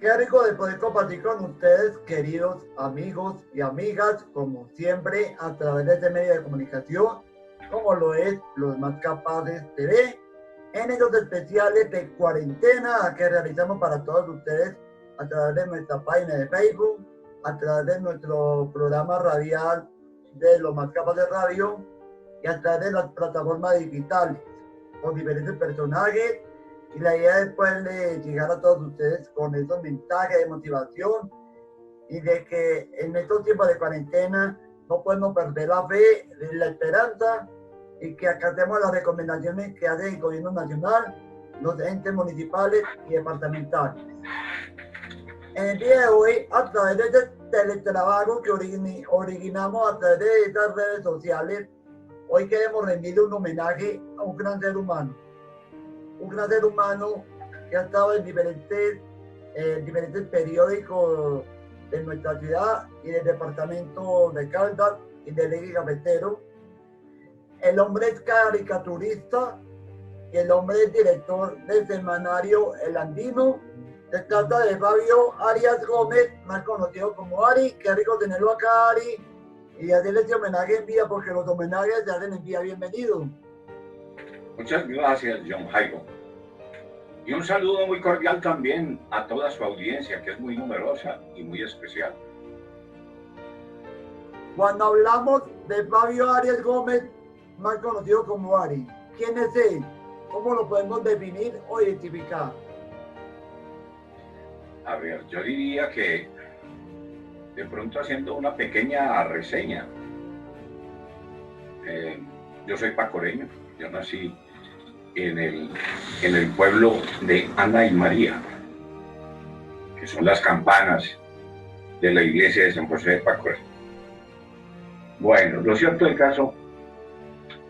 Qué rico de poder compartir con ustedes, queridos amigos y amigas, como siempre, a través de este medio de comunicación, como lo es Los Más Capaces TV, en estos especiales de cuarentena que realizamos para todos ustedes a través de nuestra página de Facebook, a través de nuestro programa radial de Los Más Capaces Radio y a través de las plataformas digitales, con diferentes personajes. Y la idea es poderle llegar a todos ustedes con esos mensajes de motivación y de que en estos tiempos de cuarentena no podemos perder la fe, la esperanza y que acatemos las recomendaciones que hace el gobierno nacional, los entes municipales y departamentales. En el día de hoy, a través de este teletrabajo que originamos a través de estas redes sociales, hoy queremos rendirle un homenaje a un gran ser humano. Un gran ser humano que ha estado en diferentes periódicos de nuestra ciudad y del departamento de Caldas y del Eje Cafetero. El hombre es caricaturista y el hombre es director del semanario El Andino. Se trata de Fabio Arias Gómez, más conocido como Ari. Qué rico tenerlo acá, Ari, y hacerle este homenaje en vida, porque los homenajes se hacen en vida. Bienvenido. Muchas gracias, John Jairo. Y un saludo muy cordial también a toda su audiencia, que es muy numerosa y muy especial. Cuando hablamos de Fabio Arias Gómez, más conocido como Ari, ¿quién es él? ¿Cómo lo podemos definir o identificar? A ver, yo diría que de pronto haciendo una pequeña reseña. Yo soy pacoreño, yo nací en el pueblo de Ana y María, que son las campanas de la iglesia de San José de Pacoré. Bueno, lo cierto del caso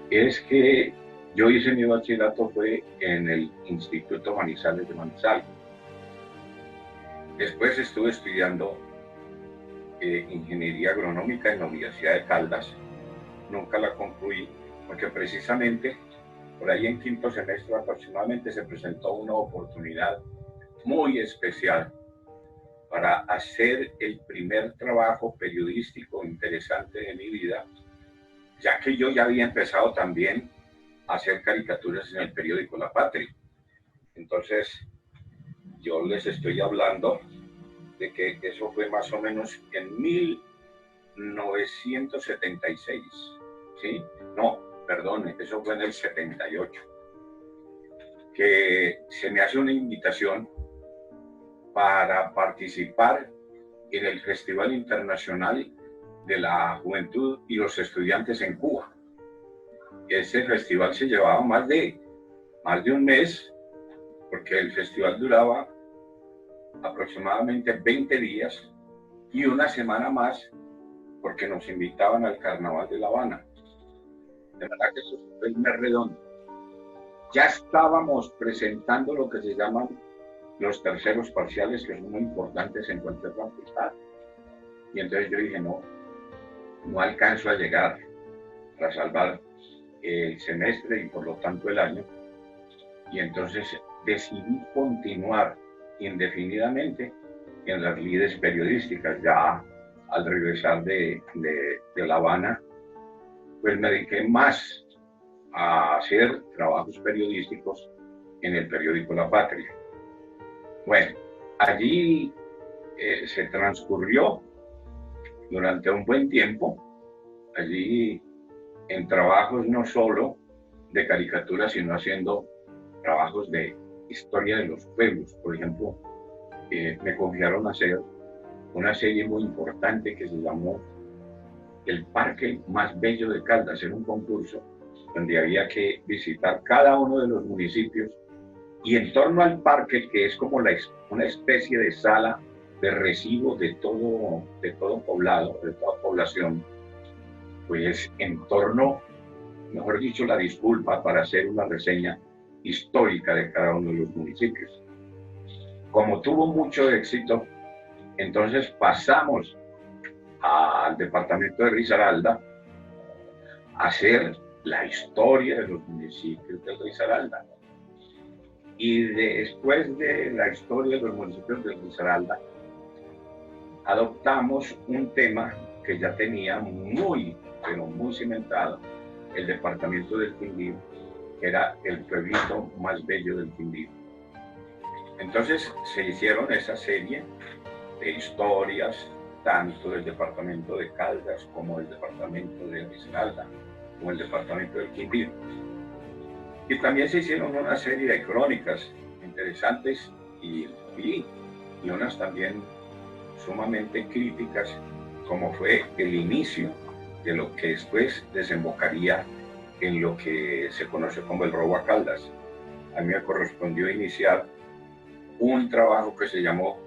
es que yo hice mi bachillerato fue en el Instituto Manizales de Manizales. Después estuve estudiando ingeniería agronómica en la Universidad de Caldas. Nunca la concluí porque precisamente por ahí en quinto semestre aproximadamente se presentó una oportunidad muy especial para hacer el primer trabajo periodístico interesante de mi vida, ya que yo ya había empezado también a hacer caricaturas en el periódico La Patria. Entonces, yo les estoy hablando de que eso fue más o menos en 1976, ¿sí? No, perdón, eso fue en el 78, que se me hace una invitación para participar en el Festival Internacional de la Juventud y los Estudiantes en Cuba. Ese festival se llevaba más de un mes, porque el festival duraba aproximadamente 20 días y una semana más, porque nos invitaban al Carnaval de La Habana. De verdad que eso fue el mes redondo. Ya estábamos presentando lo que se llaman los terceros parciales, que son muy importantes en cualquier facultad. Y entonces yo dije, no alcanzo a llegar para salvar el semestre y por lo tanto el año. Y entonces decidí continuar indefinidamente en las lides periodísticas. Ya al regresar de La Habana, pues me dediqué más a hacer trabajos periodísticos en el periódico La Patria. Bueno, allí se transcurrió durante un buen tiempo, allí en trabajos no solo de caricatura, sino haciendo trabajos de historia de los pueblos. Por ejemplo, me confiaron hacer una serie muy importante que se llamó El Parque Más Bello de Caldas. Era un concurso donde había que visitar cada uno de los municipios y en torno al parque, que es como una especie de sala de recibo de todo poblado, de toda población, pues en torno, mejor dicho, la disculpa para hacer una reseña histórica de cada uno de los municipios. Como tuvo mucho éxito, entonces pasamos al departamento de Risaralda a hacer la historia de los municipios de Risaralda. Y después de la historia de los municipios de Risaralda, adoptamos un tema que ya tenía muy, pero muy cimentado el departamento del Quindío, que era el pueblito más bello del Quindío. Entonces se hicieron esa serie de historias, tanto del departamento de Caldas como del departamento de Risaralda, como el departamento del Quindío. Y también se hicieron una serie de crónicas interesantes y unas también sumamente críticas, como fue el inicio de lo que después desembocaría en lo que se conoce como el robo a Caldas. A mí me correspondió iniciar un trabajo que se llamó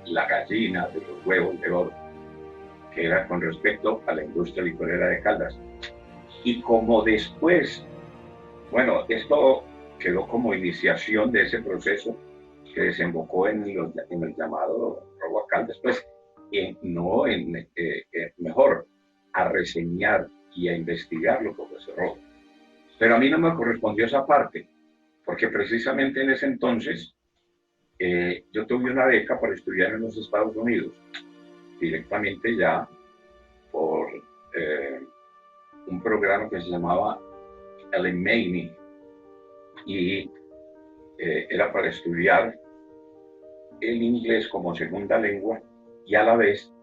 La gallina de los huevos de oro, que era con respecto a la industria licorera de Caldas. Y como después, bueno, esto quedó como iniciación de ese proceso que desembocó en el llamado robo a Caldas, pues, mejor, a reseñar y a investigar lo que fue ese robo. Pero a mí no me correspondió esa parte, porque precisamente en ese entonces yo tuve una beca para estudiar en los Estados Unidos, directamente ya por un programa que se llamaba Ellen Maney, y era para estudiar el inglés como segunda lengua y a la vez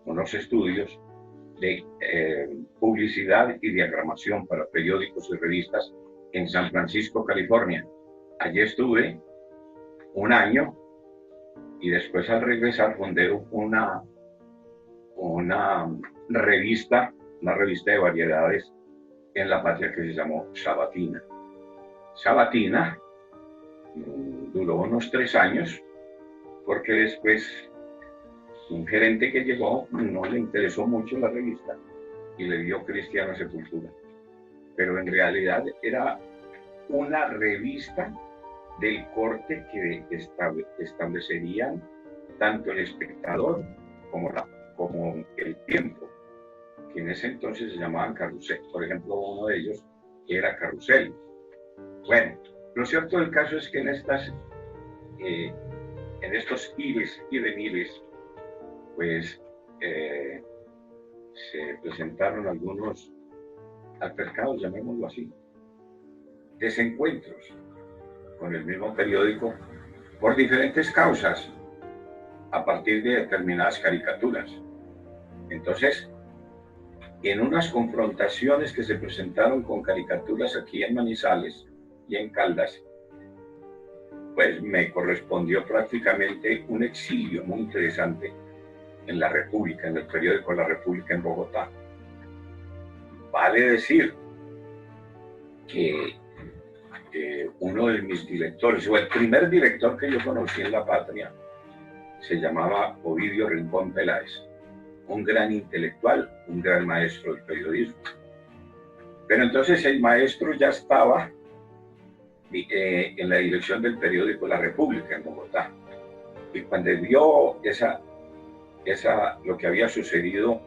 unos estudios de publicidad y diagramación para periódicos y revistas en San Francisco, California. Allí estuve un año y después al regresar fundé una revista de variedades en La Patria que se llamó Sabatina. Sabatina duró unos 3 años porque después un gerente que llegó no le interesó mucho la revista y le dio Cristiana Sepultura. Pero en realidad era una revista del corte que establecerían tanto el Espectador como el Tiempo, que en ese entonces se llamaban Carrusel. Por ejemplo, uno de ellos era Carrusel. Bueno, lo cierto del caso es que en estos ires y venires, pues se presentaron algunos altercados, llamémoslo así, desencuentros con el mismo periódico por diferentes causas a partir de determinadas caricaturas. Entonces, en unas confrontaciones que se presentaron con caricaturas aquí en Manizales y en Caldas, pues me correspondió prácticamente un exilio muy interesante en La República, en el periódico La República en Bogotá. Vale decir que uno de mis directores, o el primer director que yo conocí en La Patria, se llamaba Ovidio Rincón Peláez, un gran intelectual, un gran maestro del periodismo. Pero entonces el maestro ya estaba en la dirección del periódico La República en Bogotá. Y cuando vio lo que había sucedido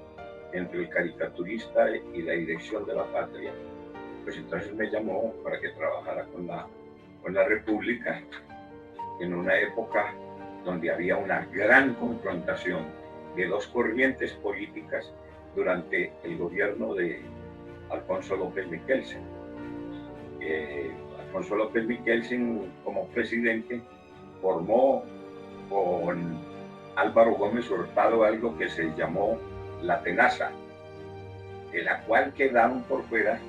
entre el caricaturista y la dirección de La Patria, pues entonces me llamó para que trabajara con la República en una época donde había una gran confrontación de dos corrientes políticas durante el gobierno de Alfonso López Michelsen. Alfonso López Michelsen, como presidente, formó con Álvaro Gómez Hurtado algo que se llamó la Tenaza, de la cual quedaron por fuera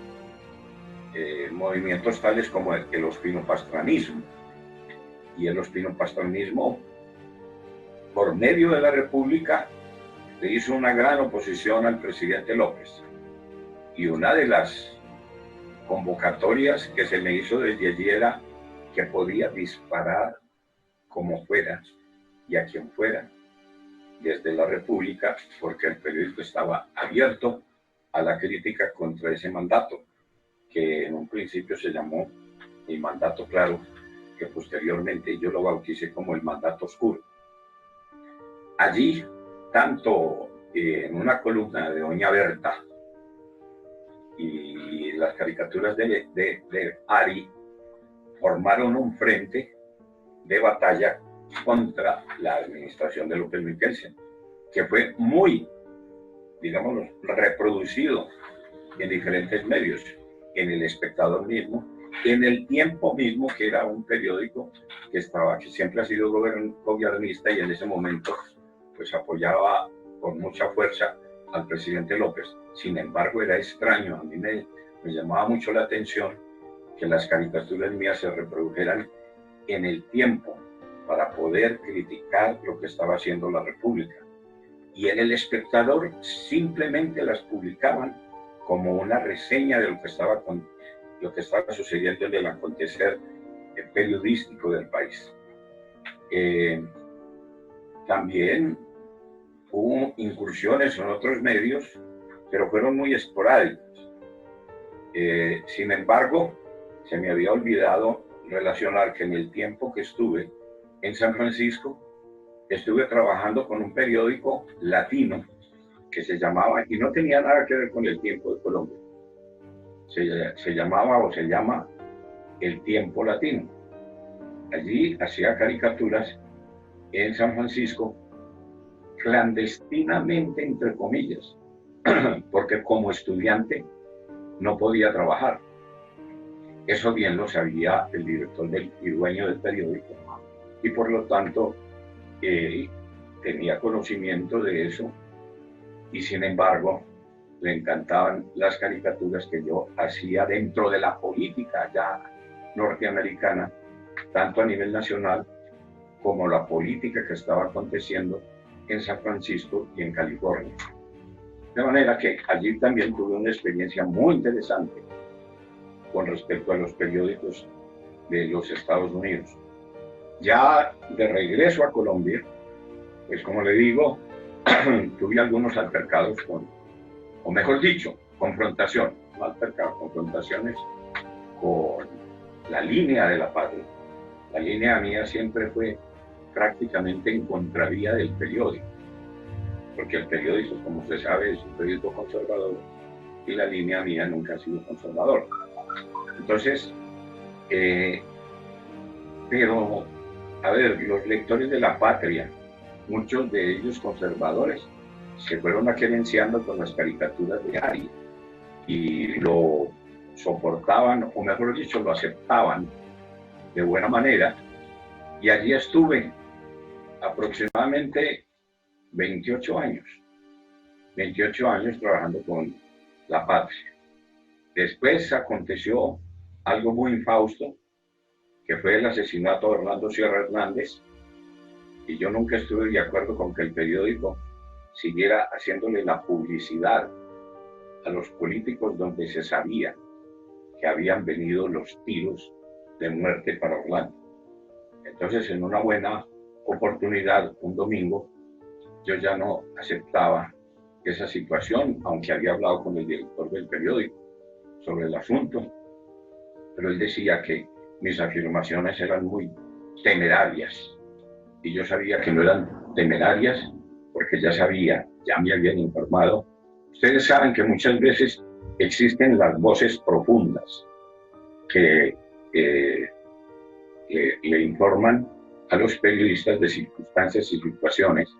movimientos tales como el ospinopastranismo. Y el ospinopastranismo, por medio de la República, le hizo una gran oposición al presidente López. Y una de las convocatorias que se me hizo desde allí era que podía disparar como fuera y a quien fuera desde la República, porque el periódico estaba abierto a la crítica contra ese mandato, que en un principio se llamó el mandato claro, que posteriormente yo lo bauticé como el mandato oscuro. Allí, tanto en una columna de Doña Berta y las caricaturas de Ari, formaron un frente de batalla contra la administración de López Michelsen, que fue muy, digamos, reproducido en diferentes medios, en El Espectador mismo, en El Tiempo mismo, que era un periódico que siempre ha sido gobernista y en ese momento pues apoyaba con mucha fuerza al presidente López. Sin embargo, era extraño, a mí me llamaba mucho la atención que las caricaturas mías se reprodujeran en El Tiempo para poder criticar lo que estaba haciendo la República. Y en El Espectador simplemente las publicaban como una reseña de lo que estaba sucediendo en el acontecer periodístico del país. También hubo incursiones en otros medios, pero fueron muy esporádicas. Sin embargo, se me había olvidado relacionar que en el tiempo que estuve en San Francisco, estuve trabajando con un periódico latino que se llamaba, y no tenía nada que ver con El Tiempo de Colombia, se llamaba o se llama El Tiempo Latino. Allí hacía caricaturas en San Francisco, clandestinamente, entre comillas, porque como estudiante no podía trabajar. Eso bien lo sabía el director y dueño del periódico, y por lo tanto tenía conocimiento de eso, y sin embargo le encantaban las caricaturas que yo hacía dentro de la política ya norteamericana, tanto a nivel nacional como la política que estaba aconteciendo en San Francisco y en California. De manera que allí también tuve una experiencia muy interesante con respecto a los periódicos de los Estados Unidos. Ya de regreso a Colombia, pues como le digo, tuve algunos altercados o mejor dicho, confrontaciones con la línea de la patria. La línea mía siempre fue prácticamente en contravía del periódico, porque el periódico, como usted sabe, es un periódico conservador y la línea mía nunca ha sido conservador. Entonces, pero, a ver, los lectores de La Patria, muchos de ellos conservadores, se fueron aquerenciando con las caricaturas de Ari y lo soportaban, o mejor dicho, lo aceptaban de buena manera. Y allí estuve aproximadamente 28 años trabajando con La Patria. Después aconteció algo muy infausto, que fue el asesinato de Orlando Sierra Hernández, y yo nunca estuve de acuerdo con que el periódico siguiera haciéndole la publicidad a los políticos donde se sabía que habían venido los tiros de muerte para Orlando. Entonces, en una buena oportunidad, un domingo, yo ya no aceptaba esa situación, aunque había hablado con el director del periódico sobre el asunto, pero él decía que mis afirmaciones eran muy temerarias, y yo sabía que no eran temerarias porque ya me habían informado. Ustedes saben que muchas veces existen las voces profundas que le informan a los periodistas de circunstancias y situaciones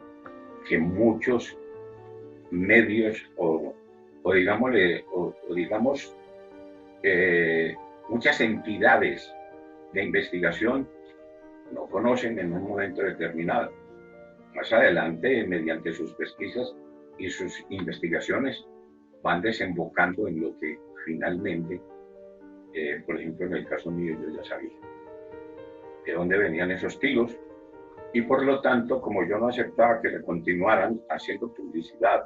que muchos medios digamos muchas entidades de investigación no conocen en un momento determinado. Más adelante, mediante sus pesquisas y sus investigaciones, van desembocando en lo que finalmente, por ejemplo, en el caso mío, yo ya sabía de dónde venían esos tiros, y por lo tanto, como yo no aceptaba que le continuaran haciendo publicidad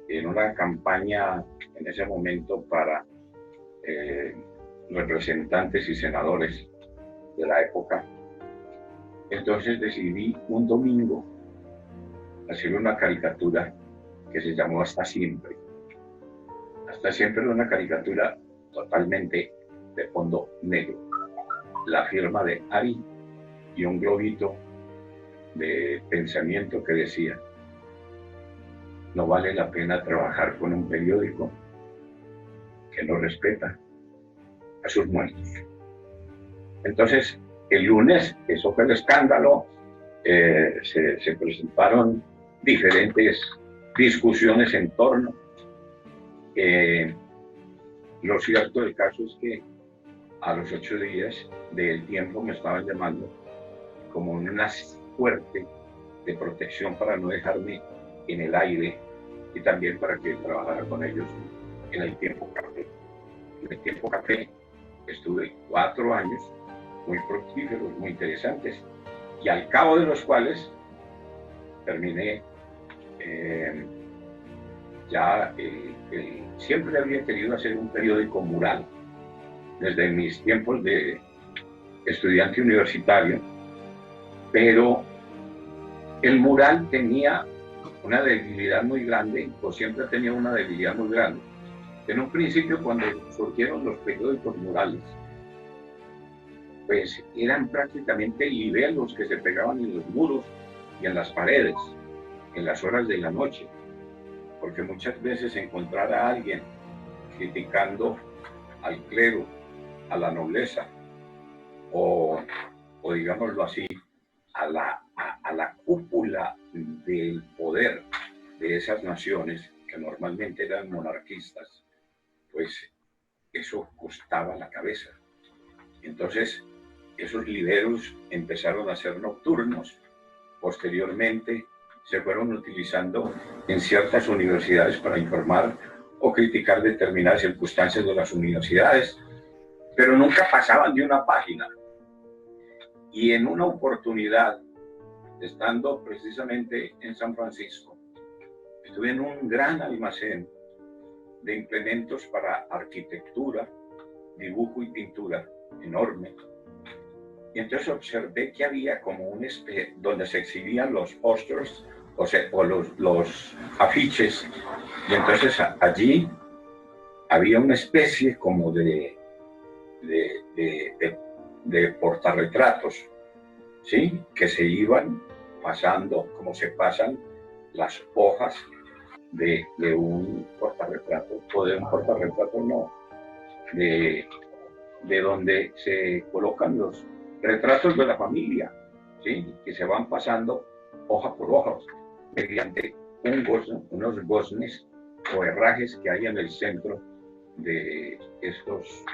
en una campaña en ese momento para representantes y senadores de la época, entonces decidí un domingo hacer una caricatura que se llamó Hasta Siempre. Hasta Siempre era una caricatura totalmente de fondo negro. La firma de Ari y un globito de pensamiento que decía: no vale la pena trabajar con un periódico que no respeta a sus muertos. Entonces, el lunes, eso fue el escándalo, se presentaron diferentes discusiones en torno. Lo cierto del caso es que a los 8 días del tiempo me estaban llamando como una suerte de protección para no dejarme en el aire y también para que trabajara con ellos en el Tiempo Café. En el Tiempo Café estuve 4 años muy fructíferos, muy interesantes, y al cabo de los cuales terminé siempre había querido hacer un periódico mural desde mis tiempos de estudiante universitario, pero el mural tenía una debilidad muy grande, o siempre tenía una debilidad muy grande. En un principio, cuando surgieron los periódicos murales, pues eran prácticamente libelos que se pegaban en los muros y en las paredes, en las horas de la noche, porque muchas veces encontrar a alguien criticando al clero, a la nobleza, o digámoslo así, a la cúpula del poder de esas naciones, que normalmente eran monarquistas, pues eso costaba la cabeza. Entonces, esos liberos empezaron a ser nocturnos. Posteriormente, se fueron utilizando en ciertas universidades para informar o criticar determinadas circunstancias de las universidades, pero nunca pasaban de una página. Y en una oportunidad, estando precisamente en San Francisco, estuve en un gran almacén de implementos para arquitectura, dibujo y pintura, enorme. Y entonces observé que había como un donde se exhibían los pósters o los afiches. Y entonces allí había una especie como de portarretratos, ¿sí? Que se iban pasando, como se pasan las hojas de un portarretrato, o de un portarretrato no, de donde se colocan los retratos de la familia, ¿sí? Que se van pasando hoja por hoja mediante unos goznes o herrajes que hay en el centro de estos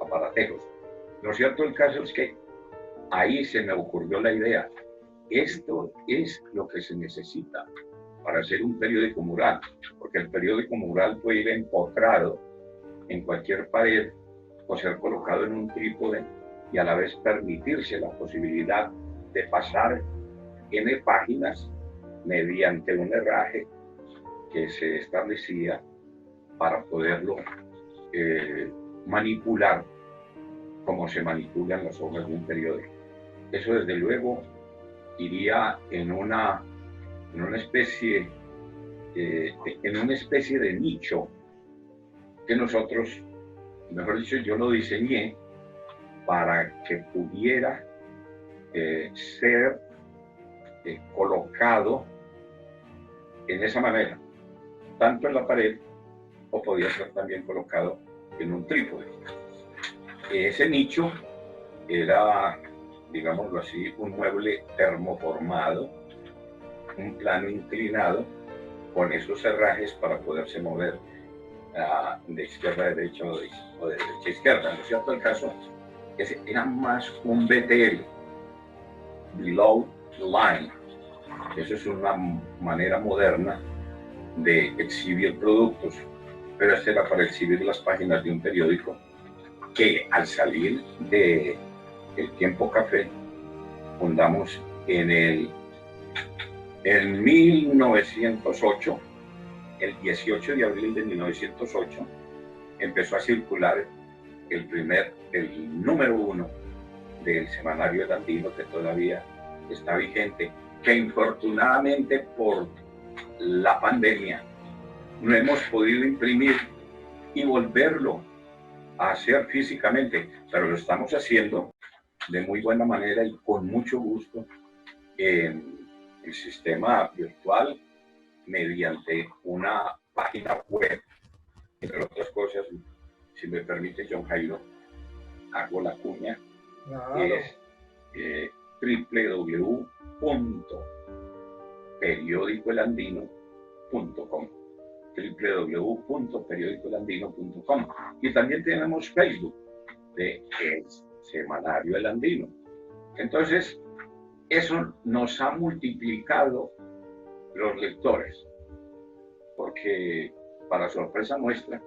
aparatejos. Lo cierto del caso es que ahí se me ocurrió la idea. Esto es lo que se necesita para hacer un periódico mural, porque el periódico mural puede ir empotrado en cualquier pared o ser colocado en un trípode y a la vez permitirse la posibilidad de pasar N páginas mediante un herraje que se establecía para poderlo manipular como se manipulan las hojas de un periódico. Eso desde luego iría en una especie de nicho que nosotros, mejor dicho, yo lo diseñé para que pudiera ser colocado en esa manera, tanto en la pared o podía ser también colocado en un trípode. Ese nicho era, digámoslo así, un mueble termoformado, un plano inclinado con esos herrajes para poderse mover de izquierda a derecha o de derecha a izquierda. ¿No es cierto? El caso era más un BTL, below the line. Eso es una manera moderna de exhibir productos, pero este era para exhibir las páginas de un periódico que al salir de El Tiempo Café fundamos en 1908, el 18 de abril de 1908, empezó a circular el número 1 del semanario El Andino, que todavía está vigente, que infortunadamente por la pandemia no hemos podido imprimir y volverlo a hacer físicamente, pero lo estamos haciendo de muy buena manera y con mucho gusto en el sistema virtual mediante una página web. Entre otras cosas, si me permite, John Jairo, hago la cuña, Claro. Es www.periodicoelandino.com www.periodicoelandino.com. Y también tenemos Facebook de El Semanario El Andino. Entonces, eso nos ha multiplicado los lectores, porque para sorpresa nuestra,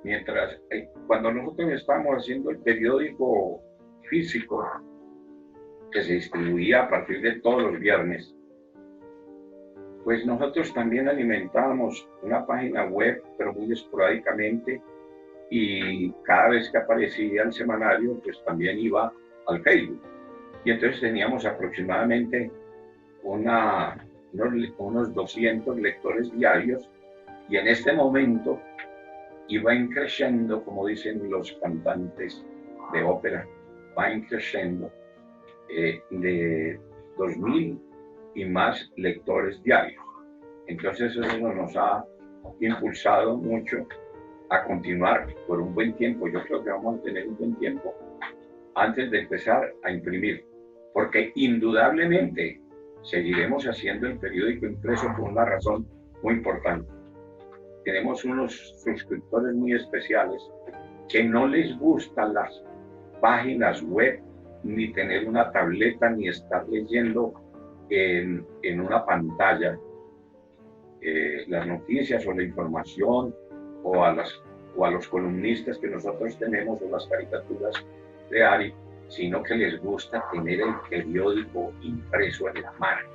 mientras cuando nosotros estábamos haciendo el periódico físico que se distribuía a partir de todos los viernes, pues nosotros también alimentábamos una página web, pero muy esporádicamente, y cada vez que aparecía el semanario, pues también iba al Facebook. Y entonces teníamos aproximadamente unos 200 lectores diarios, y en este momento iba creciendo, como dicen los cantantes de ópera, va creciendo de 2.000 y más lectores diarios. Entonces eso nos ha impulsado mucho a continuar por un buen tiempo. Yo creo que vamos a tener un buen tiempo antes de empezar a imprimir, porque indudablemente seguiremos haciendo el periódico impreso por una razón muy importante. Tenemos unos suscriptores muy especiales que no les gustan las páginas web, ni tener una tableta, ni estar leyendo en una pantalla las noticias o la información, o a los columnistas que nosotros tenemos, o las caricaturas de Ari, sino que les gusta tener el periódico impreso en la mano.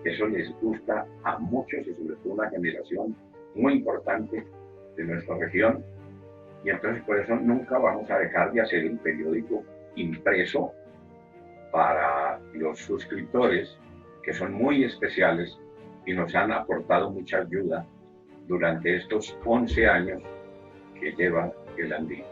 Eso les gusta a muchos, y sobre todo una generación muy importante de nuestra región, y entonces por eso nunca vamos a dejar de hacer el periódico impreso para los suscriptores, que son muy especiales y nos han aportado mucha ayuda durante estos 11 años que lleva El Andino.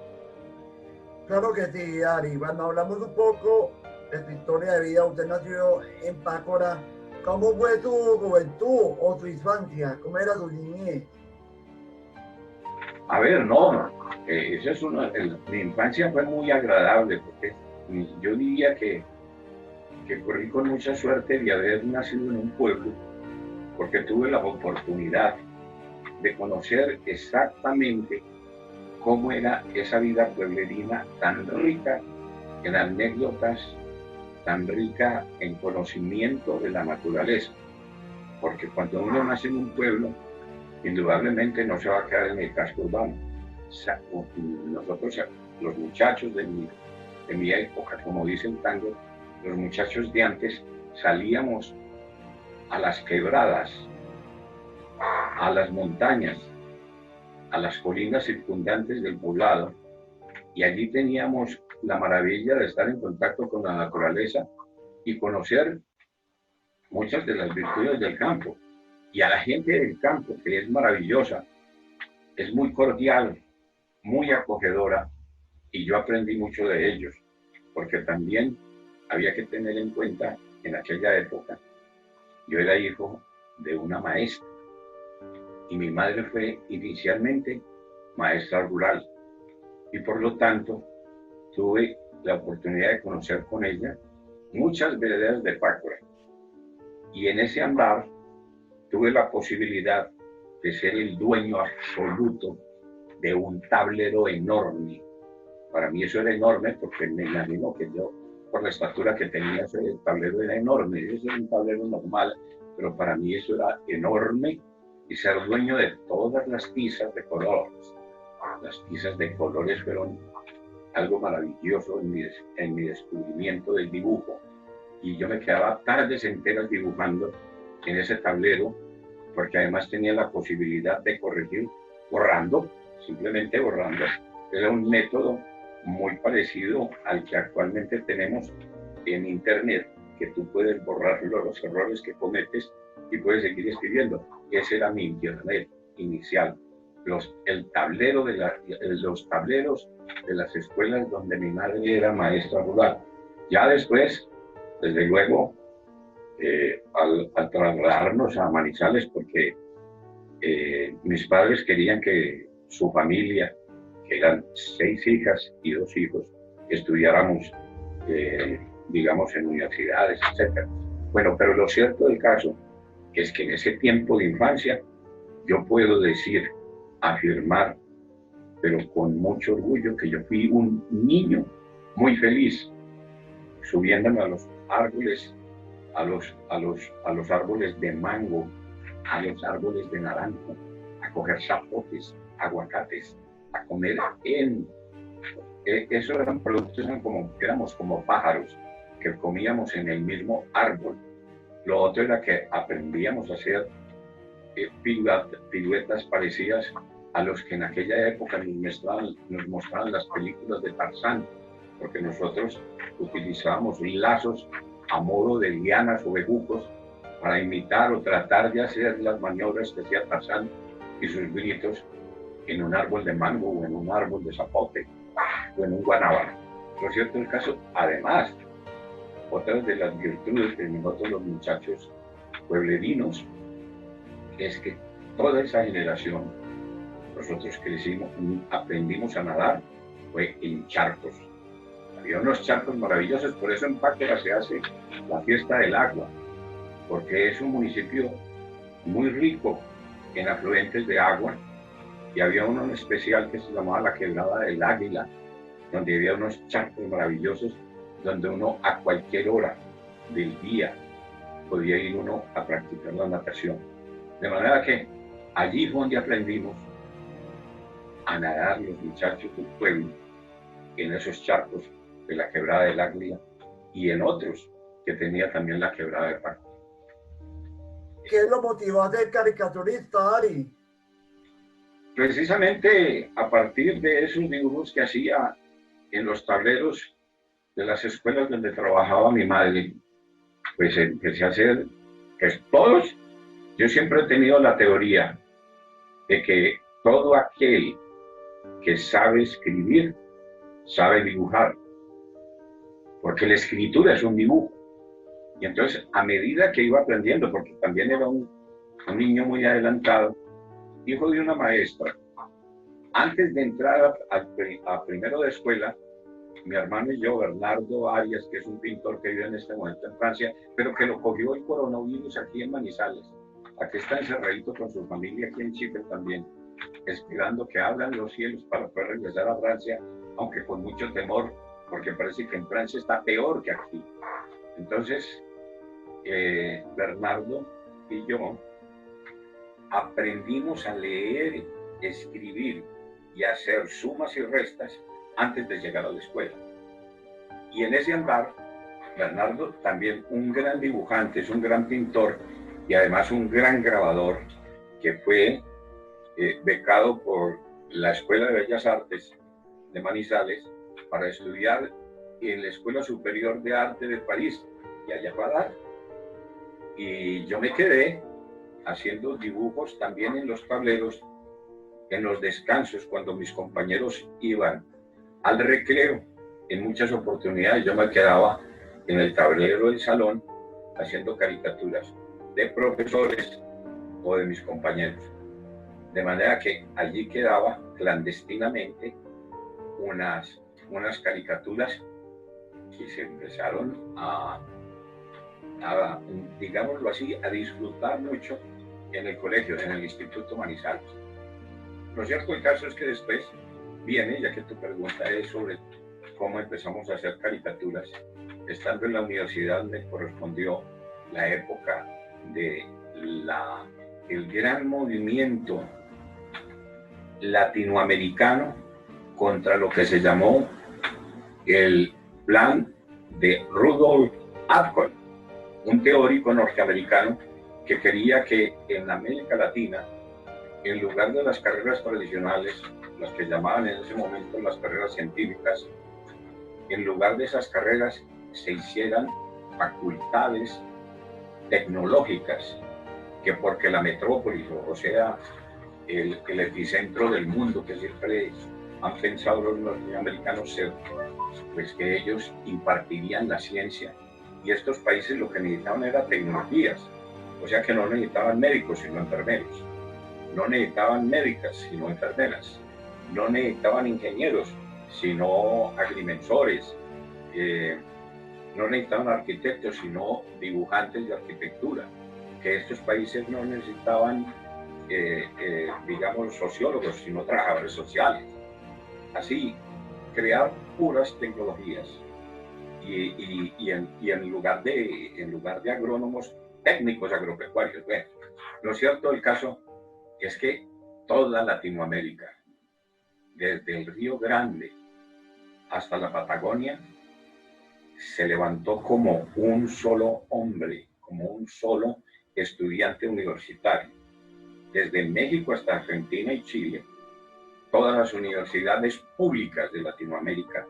Claro que sí, Ari. Bueno, hablamos un poco de tu historia de vida. Usted nació en Pácora. ¿Cómo fue tu juventud o tu infancia? ¿Cómo era tu niñez? A ver, no, esa es mi infancia fue muy agradable, porque yo diría que corrí con mucha suerte de haber nacido en un pueblo, porque tuve la oportunidad de conocer exactamente cómo era esa vida pueblerina, tan rica en anécdotas, tan rica en conocimiento de la naturaleza. Porque cuando uno nace en un pueblo, indudablemente no se va a quedar en el casco urbano. Nosotros, los muchachos de mi época, como dice el tango, los muchachos de antes salíamos a las quebradas, a las montañas, a las colinas circundantes del poblado, y allí teníamos la maravilla de estar en contacto con la naturaleza y conocer muchas de las virtudes del campo. Y a la gente del campo, que es maravillosa, es muy cordial, muy acogedora, y yo aprendí mucho de ellos, porque también había que tener en cuenta, en aquella época, yo era hijo de una maestra, y mi madre fue inicialmente maestra rural, y por lo tanto tuve la oportunidad de conocer con ella muchas veredas de Pácora, y en ese andar tuve la posibilidad de ser el dueño absoluto de un tablero enorme. Para mí eso era enorme, porque me imagino que yo, por la estatura que tenía, el tablero era enorme. Eso era un tablero normal, pero para mí eso era enorme, y ser dueño de todas las tizas de colores. Las tizas de colores fueron algo maravilloso en mi descubrimiento del dibujo, y yo me quedaba tardes enteras dibujando en ese tablero, porque además tenía la posibilidad de corregir borrando, simplemente borrando. Era un método muy parecido al que actualmente tenemos en internet, que tú puedes borrar los errores que cometes y puedes seguir escribiendo. Ese era mi internet inicial. Los tableros de las escuelas donde mi madre era maestra rural. Ya después, desde luego, al trasladarnos a Manizales, porque mis padres querían que su familia, que eran 6 hijas y 2 hijos, estudiáramos digamos, en universidades, etc. Bueno, pero lo cierto del caso es que en ese tiempo de infancia yo puedo decir, afirmar, pero con mucho orgullo, que yo fui un niño muy feliz, subiéndome a los árboles, a los árboles de mango, a los árboles de naranjo, a coger zapotes, aguacates, a comer esos eran productos, éramos como pájaros que comíamos en el mismo árbol. Lo otro era que aprendíamos a hacer piruetas parecidas a los que en aquella época nos mostraban las películas de Tarzán, porque nosotros utilizábamos lazos a modo de lianas o bejucos para imitar o tratar de hacer las maniobras que hacía Tarzán y sus gritos en un árbol de mango o en un árbol de zapote o en un guanábana. Lo cierto del caso, además, otra de las virtudes de nosotros los muchachos pueblerinos es que toda esa generación, nosotros crecimos, aprendimos a nadar, fue en charcos. Había unos charcos maravillosos, por eso en Páquera se hace la fiesta del agua, porque es un municipio muy rico en afluentes de agua, y había uno en especial que se llamaba la Quebrada del Águila, donde había unos charcos maravillosos, donde uno a cualquier hora del día podía ir uno a practicar la natación. De manera que allí fue donde aprendimos a nadar los muchachos del pueblo, en esos charcos de la Quebrada del Águila y en otros que tenía también la Quebrada de Paco. ¿Qué lo motivó a ser caricaturista, Ari? Precisamente a partir de esos dibujos que hacía en los tableros de las escuelas donde trabajaba mi madre, pues empecé a hacer, pues todos, yo siempre he tenido la teoría de que todo aquel que sabe escribir, sabe dibujar, porque la escritura es un dibujo. Y entonces, a medida que iba aprendiendo, porque también era un niño muy adelantado, hijo de una maestra, antes de entrar a primero de escuela, mi hermano y yo, Bernardo Arias, que es un pintor que vive en este momento en Francia, pero que lo cogió el coronavirus aquí en Manizales. Aquí está encerradito con su familia aquí en Chipre también, esperando que abran los cielos para poder regresar a Francia, aunque con mucho temor, porque parece que en Francia está peor que aquí. Entonces, Bernardo y yo aprendimos a leer, escribir y hacer sumas y restas antes de llegar a la escuela. Y en ese andar, Bernardo también un gran dibujante, es un gran pintor y además un gran grabador, que fue becado por la Escuela de Bellas Artes de Manizales para estudiar en la Escuela Superior de Arte de París, y allá fue a dar. Y yo me quedé haciendo dibujos también en los tableros, en los descansos, cuando mis compañeros iban al recreo. En muchas oportunidades yo me quedaba en el tablero del salón haciendo caricaturas de profesores o de mis compañeros. De manera que allí quedaba clandestinamente unas caricaturas que se empezaron a, digámoslo así, a disfrutar mucho en el colegio, en el Instituto Manizales. Lo cierto el caso es que después viene, ya que tu pregunta es sobre cómo empezamos a hacer caricaturas, estando en la universidad me correspondió la época de el gran movimiento latinoamericano contra lo que se llamó el plan de Rudolf Atcol, un teórico norteamericano que quería que en América Latina, en lugar de las carreras tradicionales, las que llamaban en ese momento las carreras científicas, en lugar de esas carreras se hicieran facultades tecnológicas, que porque la metrópolis, o sea, el epicentro del mundo que siempre han pensado los norteamericanos ser, pues que ellos impartirían la ciencia, y estos países lo que necesitaban era tecnologías, o sea que no necesitaban médicos sino enfermeros, no necesitaban médicas sino enfermeras, no necesitaban ingenieros sino agrimensores, no necesitaban arquitectos, sino dibujantes de arquitectura, que estos países no necesitaban, digamos, sociólogos, sino trabajadores sociales. Así, crear puras tecnologías y en lugar de agrónomos, técnicos agropecuarios. Bueno, lo cierto del caso es que toda Latinoamérica, desde el Río Grande hasta la Patagonia, se levantó como un solo hombre, como un solo estudiante universitario. Desde México hasta Argentina y Chile, todas las universidades públicas de Latinoamérica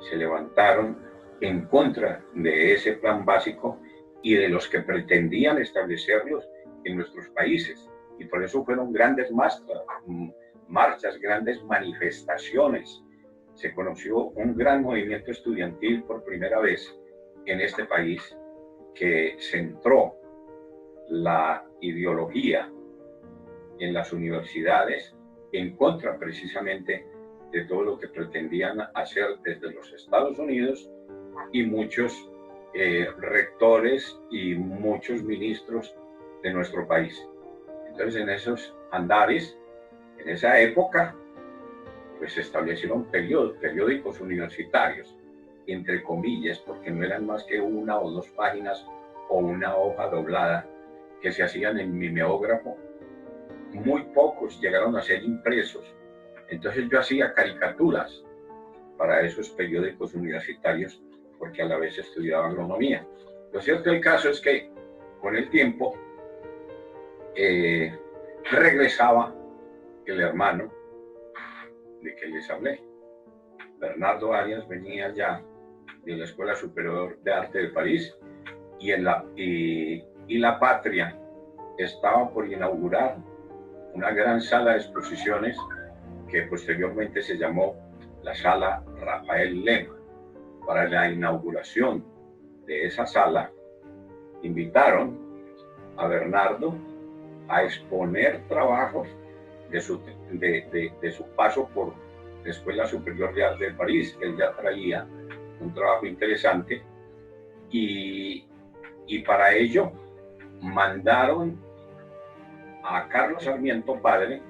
se levantaron en contra de ese plan básico y de los que pretendían establecerlos en nuestros países. Y por eso fueron grandes marchas, grandes manifestaciones. Se conoció un gran movimiento estudiantil por primera vez en este país que centró la ideología en las universidades en contra precisamente de todo lo que pretendían hacer desde los Estados Unidos y muchos rectores y muchos ministros de nuestro país. Entonces, en esos andares, en esa época, pues se establecieron periódicos universitarios, entre comillas, porque no eran más que una o dos páginas o una hoja doblada que se hacían en mimeógrafo. Muy pocos llegaron a ser impresos. Entonces yo hacía caricaturas para esos periódicos universitarios porque a la vez estudiaba agronomía. Lo cierto del caso es que con el tiempo regresaba el hermano de que les hablé. Bernardo Arias venía ya de la Escuela Superior de Arte de París y la Patria estaba por inaugurar una gran sala de exposiciones que posteriormente se llamó la Sala Rafael Lema. Para la inauguración de esa sala invitaron a Bernardo a exponer trabajos de su paso por la Escuela Superior de Arte de París. Él ya traía un trabajo interesante y para ello mandaron a Carlos Sarmiento, padre,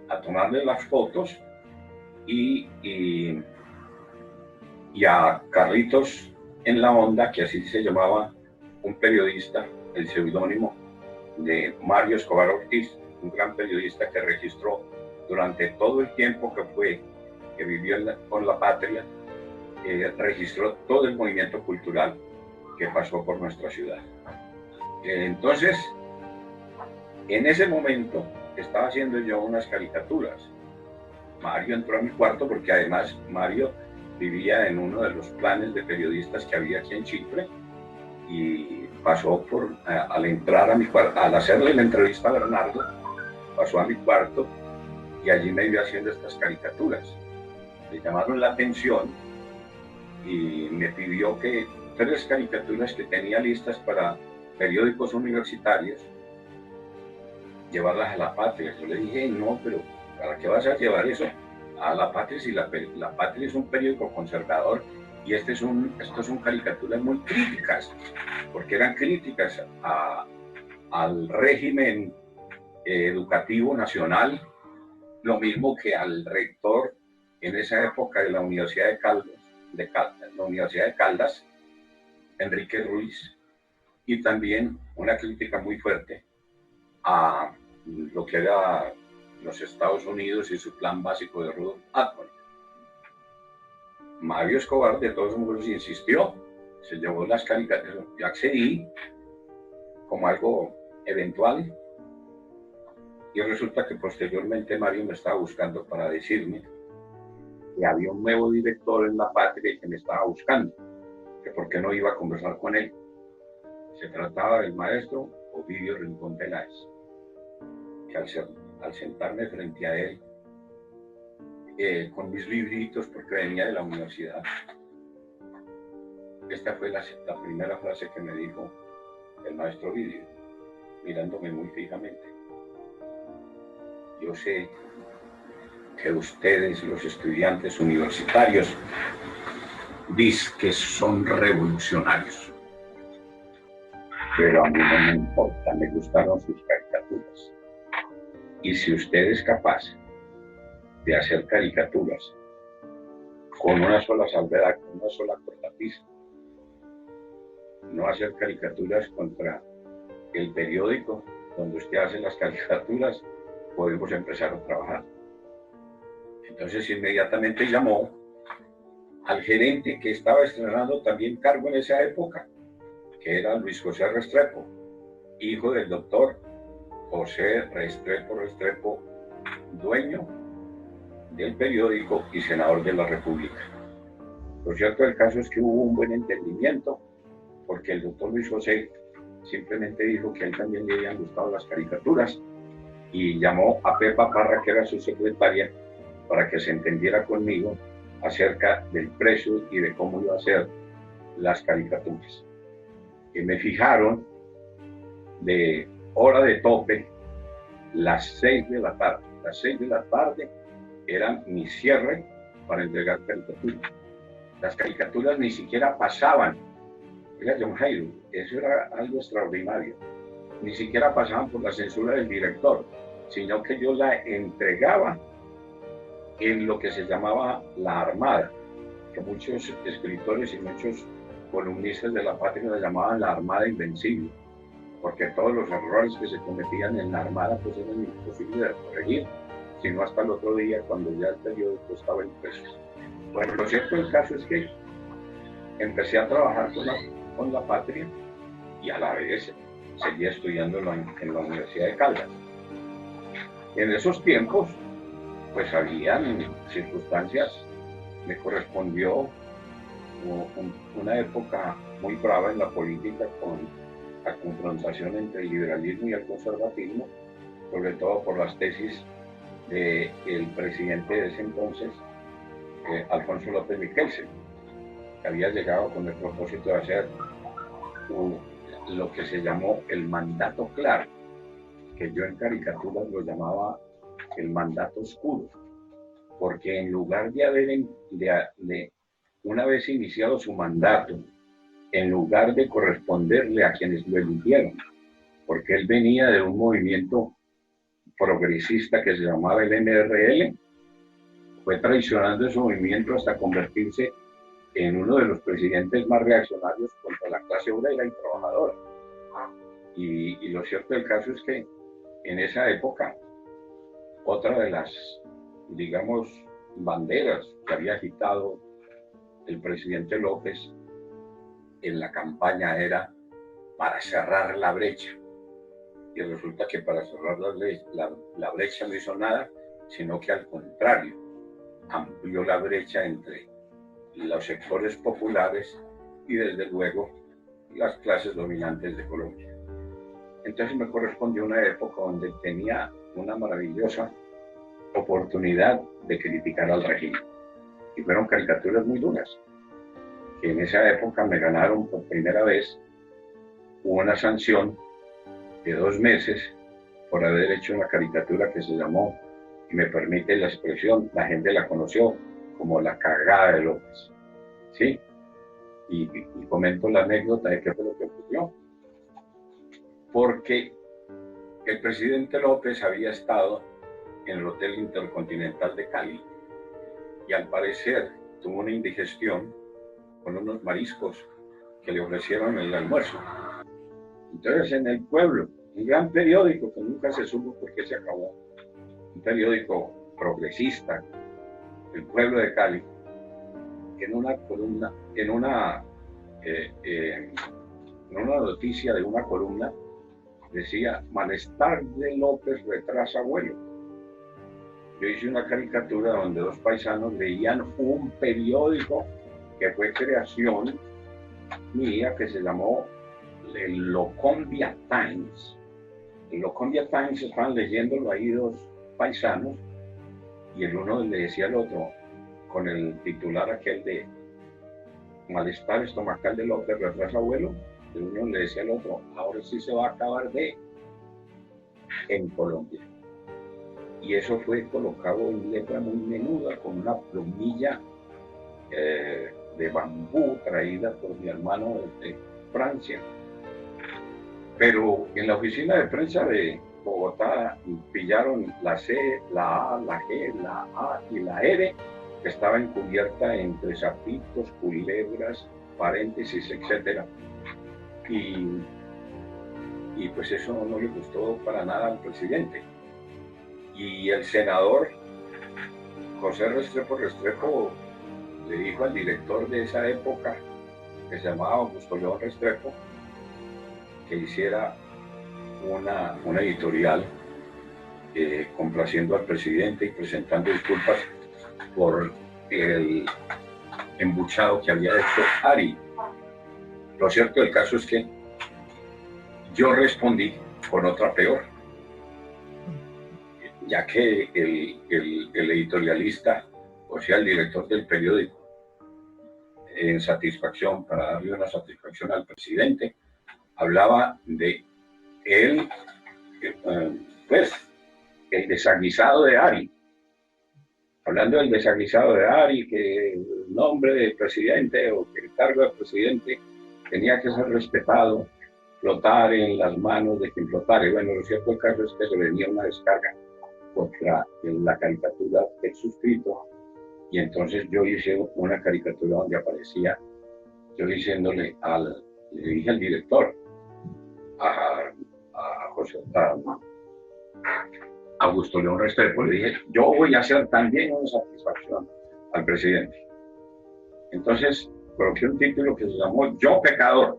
a tomarle las fotos y a Carlitos en la Onda, que así se llamaba un periodista, el seudónimo de Mario Escobar Ortiz, un gran periodista que registró durante todo el tiempo que vivió con la Patria, registró todo el movimiento cultural que pasó por nuestra ciudad. Entonces, en ese momento estaba haciendo yo unas caricaturas. Mario entró a mi cuarto porque además Mario vivía en uno de los planes de periodistas que había aquí en Chipre y pasó al entrar a mi cuarto, al hacerle la entrevista a Bernardo, pasó a mi cuarto y allí me vio haciendo estas caricaturas. Le llamaron la atención y me pidió que 3 caricaturas que tenía listas para periódicos universitarios llevarlas a la Patria. Yo le dije, no, pero ¿para qué vas a llevar eso a la Patria si la Patria es un periódico conservador y estas son caricaturas muy críticas, porque eran críticas al régimen educativo nacional, lo mismo que al rector en esa época de la Universidad de Caldas, Enrique Ruiz, y también una crítica muy fuerte a lo que era los Estados Unidos y su plan básico de Rudolf Atman. Mario Escobar, de todos modos, insistió, se llevó las caricaturas. Yo accedí como algo eventual y resulta que posteriormente Mario me estaba buscando para decirme que había un nuevo director en la Patria que me estaba buscando, que por qué no iba a conversar con él. Se trataba del maestro Ovidio Rincón Peláez, que al sentarme frente a él, con mis libritos, porque venía de la universidad, esta fue la primera frase que me dijo el maestro Ovidio, mirándome muy fijamente. Yo sé que ustedes, los estudiantes universitarios, que son revolucionarios. Pero a mí no me importa, me gustaron sus caricaturas. Y si usted es capaz de hacer caricaturas con una sola salvedad, con una sola cortapisa, no hacer caricaturas contra el periódico donde usted hace las caricaturas, podemos empezar a trabajar. Entonces inmediatamente llamó al gerente que estaba estrenando también cargo en esa época, que era Luis José Restrepo, hijo del doctor José Restrepo, dueño del periódico y senador de la República. Lo cierto del caso es que hubo un buen entendimiento, porque el doctor Luis José simplemente dijo que a él también le habían gustado las caricaturas y llamó a Pepa Parra, que era su secretaria, para que se entendiera conmigo acerca del precio y de cómo iba a ser las caricaturas. Y me fijaron de hora de tope las 6 de la tarde. Las 6 de la tarde eran mi cierre para entregar caricaturas. Las caricaturas ni siquiera pasaban. Oiga, John Jairo, eso era algo extraordinario. Ni siquiera pasaban por la censura del director, sino que yo la entregaba en lo que se llamaba la Armada, que muchos escritores y muchos columnistas de La Patria la llamaban la Armada Invencible, porque todos los errores que se cometían en la Armada pues eran imposibles de corregir, sino hasta el otro día cuando ya el periódico estaba impreso. Bueno, lo cierto del caso es que empecé a trabajar con la Patria y a la vez seguía estudiando en la Universidad de Caldas. En esos tiempos, pues habían circunstancias, me correspondió una época muy brava en la política con la confrontación entre el liberalismo y el conservatismo, sobre todo por las tesis del presidente de ese entonces, Alfonso López Michelsen, que había llegado con el propósito de hacer lo que se llamó el mandato claro, que yo en caricaturas lo llamaba el mandato oscuro, porque en lugar de una vez iniciado su mandato, en lugar de corresponderle a quienes lo eligieron, porque él venía de un movimiento progresista que se llamaba el NRL, fue traicionando ese movimiento hasta convertirse en uno de los presidentes más reaccionarios contra la clase obrera y trabajadora. Y lo cierto del caso es que en esa época, otra de las, digamos, banderas que había agitado el presidente López en la campaña era para cerrar la brecha. Y resulta que para cerrar la brecha no hizo nada, sino que al contrario, amplió la brecha entre los sectores populares y desde luego las clases dominantes de Colombia. Entonces me correspondió una época donde tenía una maravillosa oportunidad de criticar al régimen. Y fueron caricaturas muy duras, que en esa época me ganaron por primera vez una sanción de 2 meses por haber hecho una caricatura que se llamó, y me permite la expresión, la gente la conoció como La Cagada de López. ¿Sí? Y comento la anécdota de qué fue lo que ocurrió. Porque el presidente López había estado en el Hotel Intercontinental de Cali y al parecer tuvo una indigestión con unos mariscos que le ofrecieron en el almuerzo. Entonces en el pueblo, un gran periódico que nunca se supo por qué se acabó, un periódico progresista, El Pueblo de Cali, en una columna, en una noticia de una columna, decía: malestar de López retrasa vuelo. Yo hice una caricatura donde 2 paisanos leían un periódico que fue creación mía, que se llamó el Locombia Times. El Locombia Times estaban leyéndolo ahí 2 paisanos y el uno le decía al otro, con el titular aquel de malestar estomacal de López retrasa vuelo, el uno le decía al otro: ahora sí se va a acabar en Colombia. Y eso fue colocado en letra muy menuda, con una plumilla de bambú traída por mi hermano desde Francia. Pero en la oficina de prensa de Bogotá pillaron la C, la A, la G, la A y la R, que estaba encubierta entre sapitos, culebras, paréntesis, etc. Y pues eso no le gustó para nada al presidente. Y el senador José Restrepo Restrepo le dijo al director de esa época, que se llamaba Augusto León Restrepo, que hiciera una editorial complaciendo al presidente y presentando disculpas por el embuchado que había hecho Ari. Lo cierto del caso es que yo respondí con otra peor, ya que el editorialista, o sea, el director del periódico, en satisfacción, para darle una satisfacción al presidente, hablaba de él, pues, el desaguisado de Ari. Hablando del desaguisado de Ari, que el nombre del presidente o que el cargo del presidente tenía que ser respetado, flotar en las manos de quien flotare. Bueno, lo cierto del caso es que se venía una descarga contra la caricatura del suscrito, y entonces yo hice una caricatura donde aparecía yo diciéndole le dije al director, a Augusto León Restrepo, le dije, yo voy a hacer también una satisfacción al presidente. Entonces coloqué un título que se llamó Yo Pecador,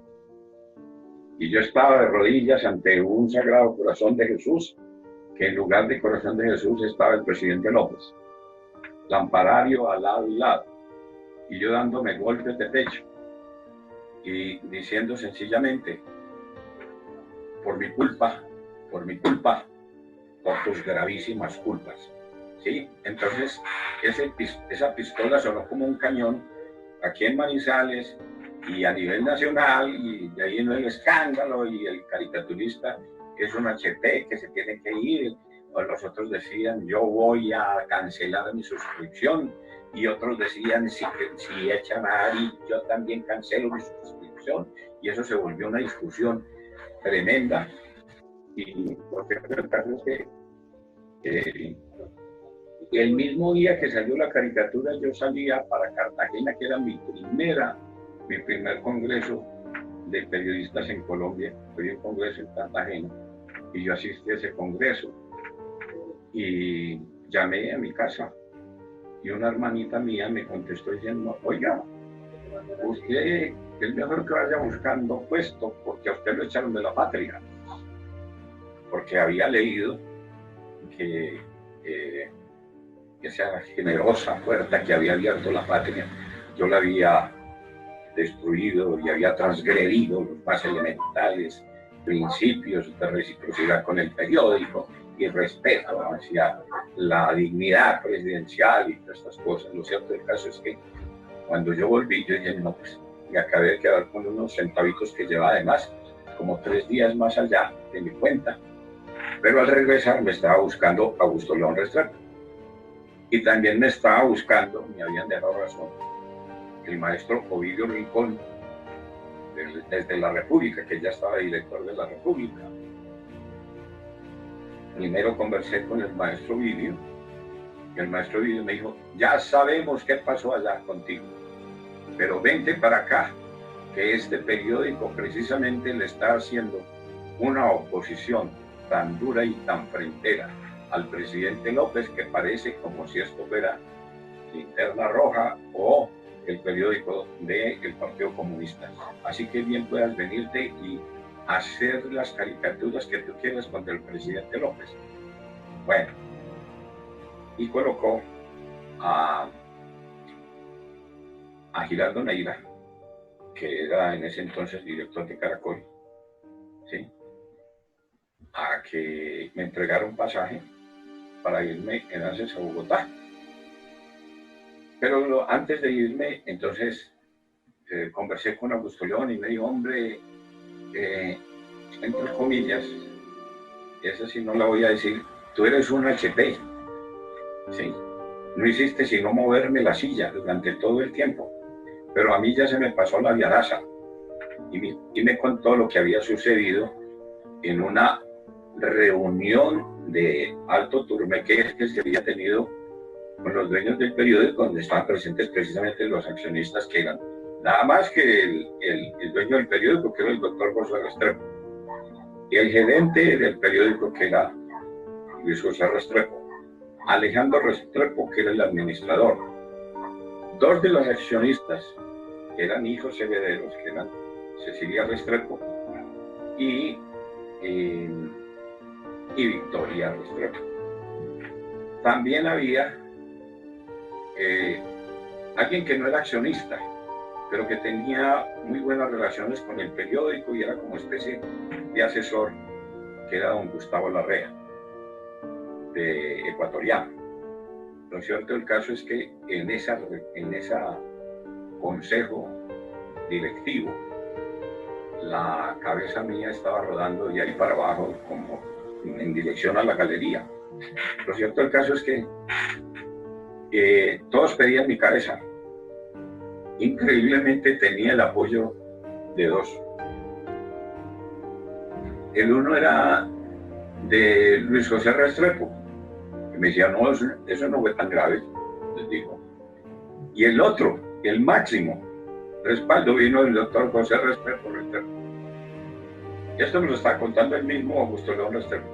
y yo estaba de rodillas ante un Sagrado Corazón de Jesús, que en lugar de Corazón de Jesús estaba el presidente López, lamparario al lado y lado, y yo dándome golpes de pecho y diciendo sencillamente, por mi culpa, por tus gravísimas culpas. ¿Sí? Entonces, esa pistola sonó como un cañón aquí en Manizales y a nivel nacional, y de ahí no el escándalo, y el caricaturista que es un HP que se tiene que ir, o los otros decían, yo voy a cancelar mi suscripción, y otros decían, si echan a Ari, yo también cancelo mi suscripción, y eso se volvió una discusión tremenda. Y lo que el caso es que el mismo día que salió la caricatura, yo salía para Cartagena, que era mi primer congreso de periodistas en Colombia. Fue un congreso en Cartagena y yo asistí a ese congreso y llamé a mi casa y una hermanita mía me contestó diciendo, oiga, usted es mejor que vaya buscando puesto porque a usted lo echaron de la patria, porque había leído que esa generosa puerta que había abierto la patria, yo la había destruido y había transgredido los más elementales principios de reciprocidad con el periódico y respeto hacia la dignidad presidencial y todas estas cosas. Lo cierto del caso es que cuando yo volví, yo dije, no, pues me acabé de quedar con unos centavitos que llevaba además como 3 días más allá de mi cuenta. Pero al regresar me estaba buscando Augusto León Restrepo. Y también me estaba buscando, me habían dejado razón, el maestro Ovidio Rincón, desde la República, que ya estaba director de la República. Primero conversé con el maestro Ovidio, y el maestro Ovidio me dijo, ya sabemos qué pasó allá contigo, pero vente para acá, que este periódico precisamente le está haciendo una oposición tan dura y tan frentera al presidente López que parece como si esto fuera Linterna Roja o el periódico del Partido Comunista. Así que bien puedas venirte y hacer las caricaturas que tú quieras contra el presidente López. Bueno, y colocó a Giraldo Neira, que era en ese entonces director de Caracol, ¿sí?, a que me entregara un pasaje para irme entonces a Bogotá. Pero antes de irme, entonces conversé con Augusto León y me dijo, hombre, entre comillas, esa sí no la voy a decir, tú eres un HP, ¿sí? No hiciste sino moverme la silla durante todo el tiempo. pero a mí ya se me pasó la viaraza y me contó lo que había sucedido en una reunión de alto turmequés que se había tenido con los dueños del periódico, donde estaban presentes precisamente los accionistas que eran nada más que el dueño del periódico, que era el doctor José Restrepo, y el gerente del periódico, que era Luis José Restrepo, Alejandro Restrepo, que era el administrador. Dos de los accionistas, que eran hijos herederos, que eran Cecilia Restrepo y Victoria Restrepo. También había alguien que no era accionista, pero que tenía muy buenas relaciones con el periódico y era como especie de asesor, que era don Gustavo Larrea, de Ecuatoriano. Lo cierto del caso es que en ese consejo directivo, la cabeza mía estaba rodando de ahí para abajo, como en dirección a la galería. Lo cierto del caso es que todos pedían mi cabeza. Increíblemente tenía el apoyo de dos. El uno era de Luis José Restrepo, que me decía, no, eso no fue tan grave, les digo. Y el otro, el máximo respaldo, vino del doctor José Restrepo. Y esto me lo está contando el mismo Augusto León Restrepo.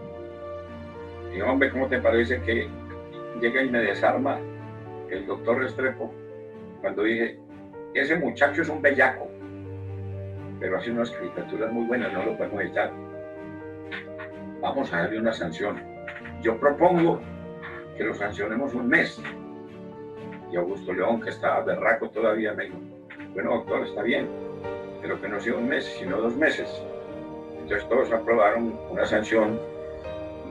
Y hombre, ¿cómo te parece que llega y me desarma el doctor Restrepo cuando dije, ese muchacho es un bellaco, pero hace unas caricaturas muy buenas, no lo podemos echar, vamos a darle una sanción? Yo propongo que lo sancionemos un mes. Y Augusto León, que estaba berraco todavía, me dijo, bueno doctor, está bien, pero que no sea un mes, sino 2 meses. Entonces todos aprobaron una sanción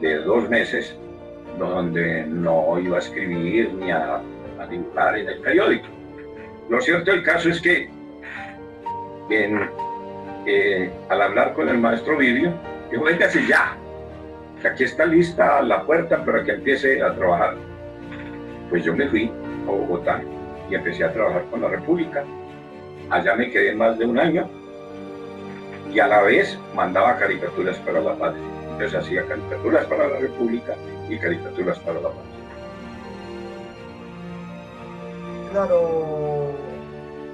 de 2 meses, donde no iba a escribir ni a dibujar en el periódico. Lo cierto del caso es que al hablar con el maestro Vidio, dijo, véngase ya, que aquí está lista la puerta para que empiece a trabajar. Pues yo me fui a Bogotá y empecé a trabajar con la República. Allá me quedé más de 1 año y a la vez mandaba caricaturas para la patria. Entonces hacía caricaturas para la República y caricaturas para la patria. Claro,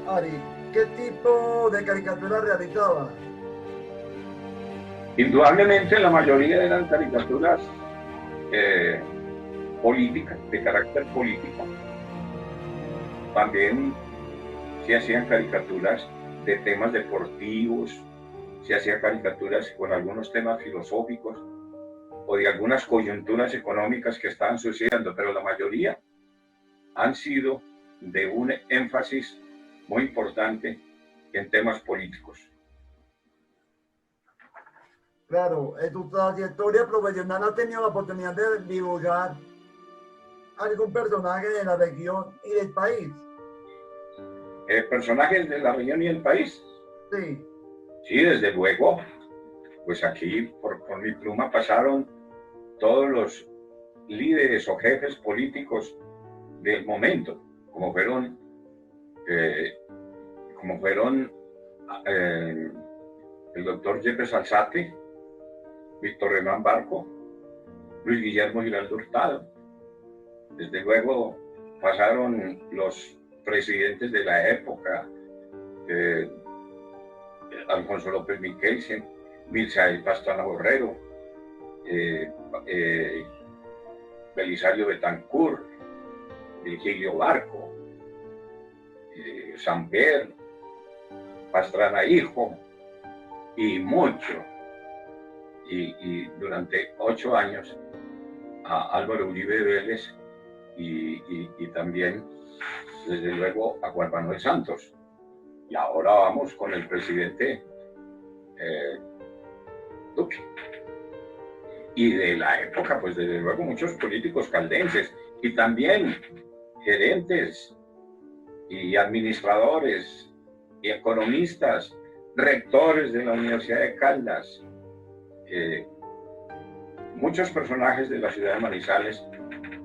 Ari, ¿qué tipo de caricaturas realizaba? Indudablemente la mayoría eran caricaturas políticas, de carácter político. También se hacían caricaturas de temas deportivos, se hacían caricaturas con algunos temas filosóficos o de algunas coyunturas económicas que estaban sucediendo, pero la mayoría han sido de un énfasis muy importante en temas políticos. Claro, en tu trayectoria profesional has tenido la oportunidad de divulgar algún personaje de la región y del país. ¿Personajes de la región y del país? Sí. Sí, desde luego. Pues aquí por mi pluma pasaron todos los líderes o jefes políticos del momento, como fueron el doctor Yepes Alzate, Víctor Hernán Barco, Luis Guillermo Giraldo Hurtado. Desde luego pasaron los presidentes de la época, Alfonso López Michelsen, Misael Pastrana Borrero, Belisario Betancourt, Virgilio Barco, Samper, Pastrana Hijo, y mucho. Y durante 8 años a Álvaro Uribe Vélez y también, desde luego, a Juan Manuel Santos. Y ahora vamos con el presidente Duque. Y de la época, pues desde luego, muchos políticos caldenses y también gerentes y administradores y economistas, rectores de la Universidad de Caldas. Muchos personajes de la ciudad de Manizales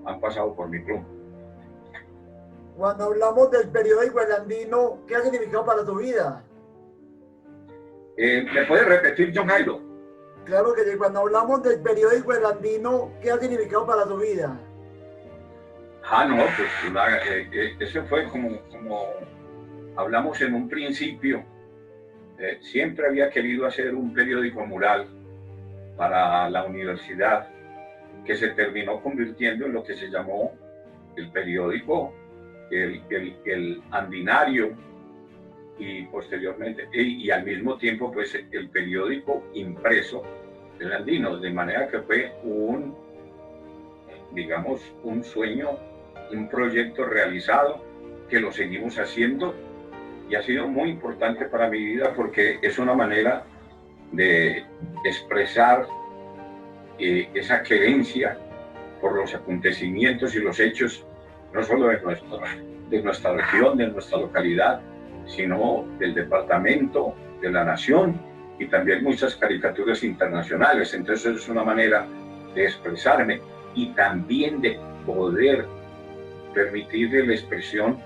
han pasado por mi pluma. Cuando hablamos del periódico El Andino, ¿qué ha significado para tu vida? ¿Me puedes repetir, John Jairo? Claro que sí, cuando hablamos del periódico El Andino, ¿qué ha significado para tu vida? No, pues eso fue como hablamos en un principio. Siempre había querido hacer un periódico mural para la universidad, que se terminó convirtiendo en lo que se llamó el periódico, el Andinario, y posteriormente, y al mismo tiempo, pues el periódico impreso del Andino, de manera que fue digamos, un sueño, un proyecto realizado, que lo seguimos haciendo, y ha sido muy importante para mi vida porque es una manera de expresar esa querencia por los acontecimientos y los hechos, no solo de nuestra región, de nuestra localidad, sino del departamento, de la nación, y también muchas caricaturas internacionales. Entonces es una manera de expresarme y también de poder permitirle la expresión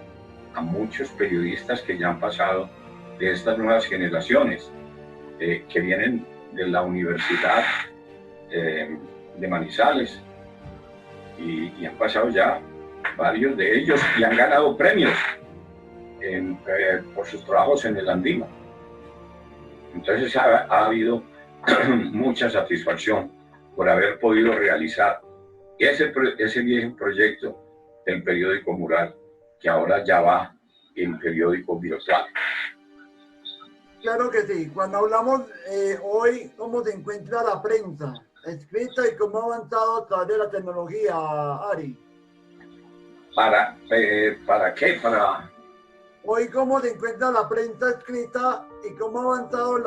a muchos periodistas que ya han pasado, de estas nuevas generaciones que vienen de la Universidad de Manizales, y han pasado ya varios de ellos y han ganado premios por sus trabajos en el Andino. Entonces ha habido mucha satisfacción por haber podido realizar ese viejo proyecto del periódico mural, que ahora ya va en periódico virtual. Claro que sí. Cuando hablamos hoy, ¿cómo se encuentra la prensa escrita y cómo ha avanzado a través de la tecnología, Ari? ¿Para qué? Hoy, ¿cómo se encuentra la prensa escrita y cómo ha avanzado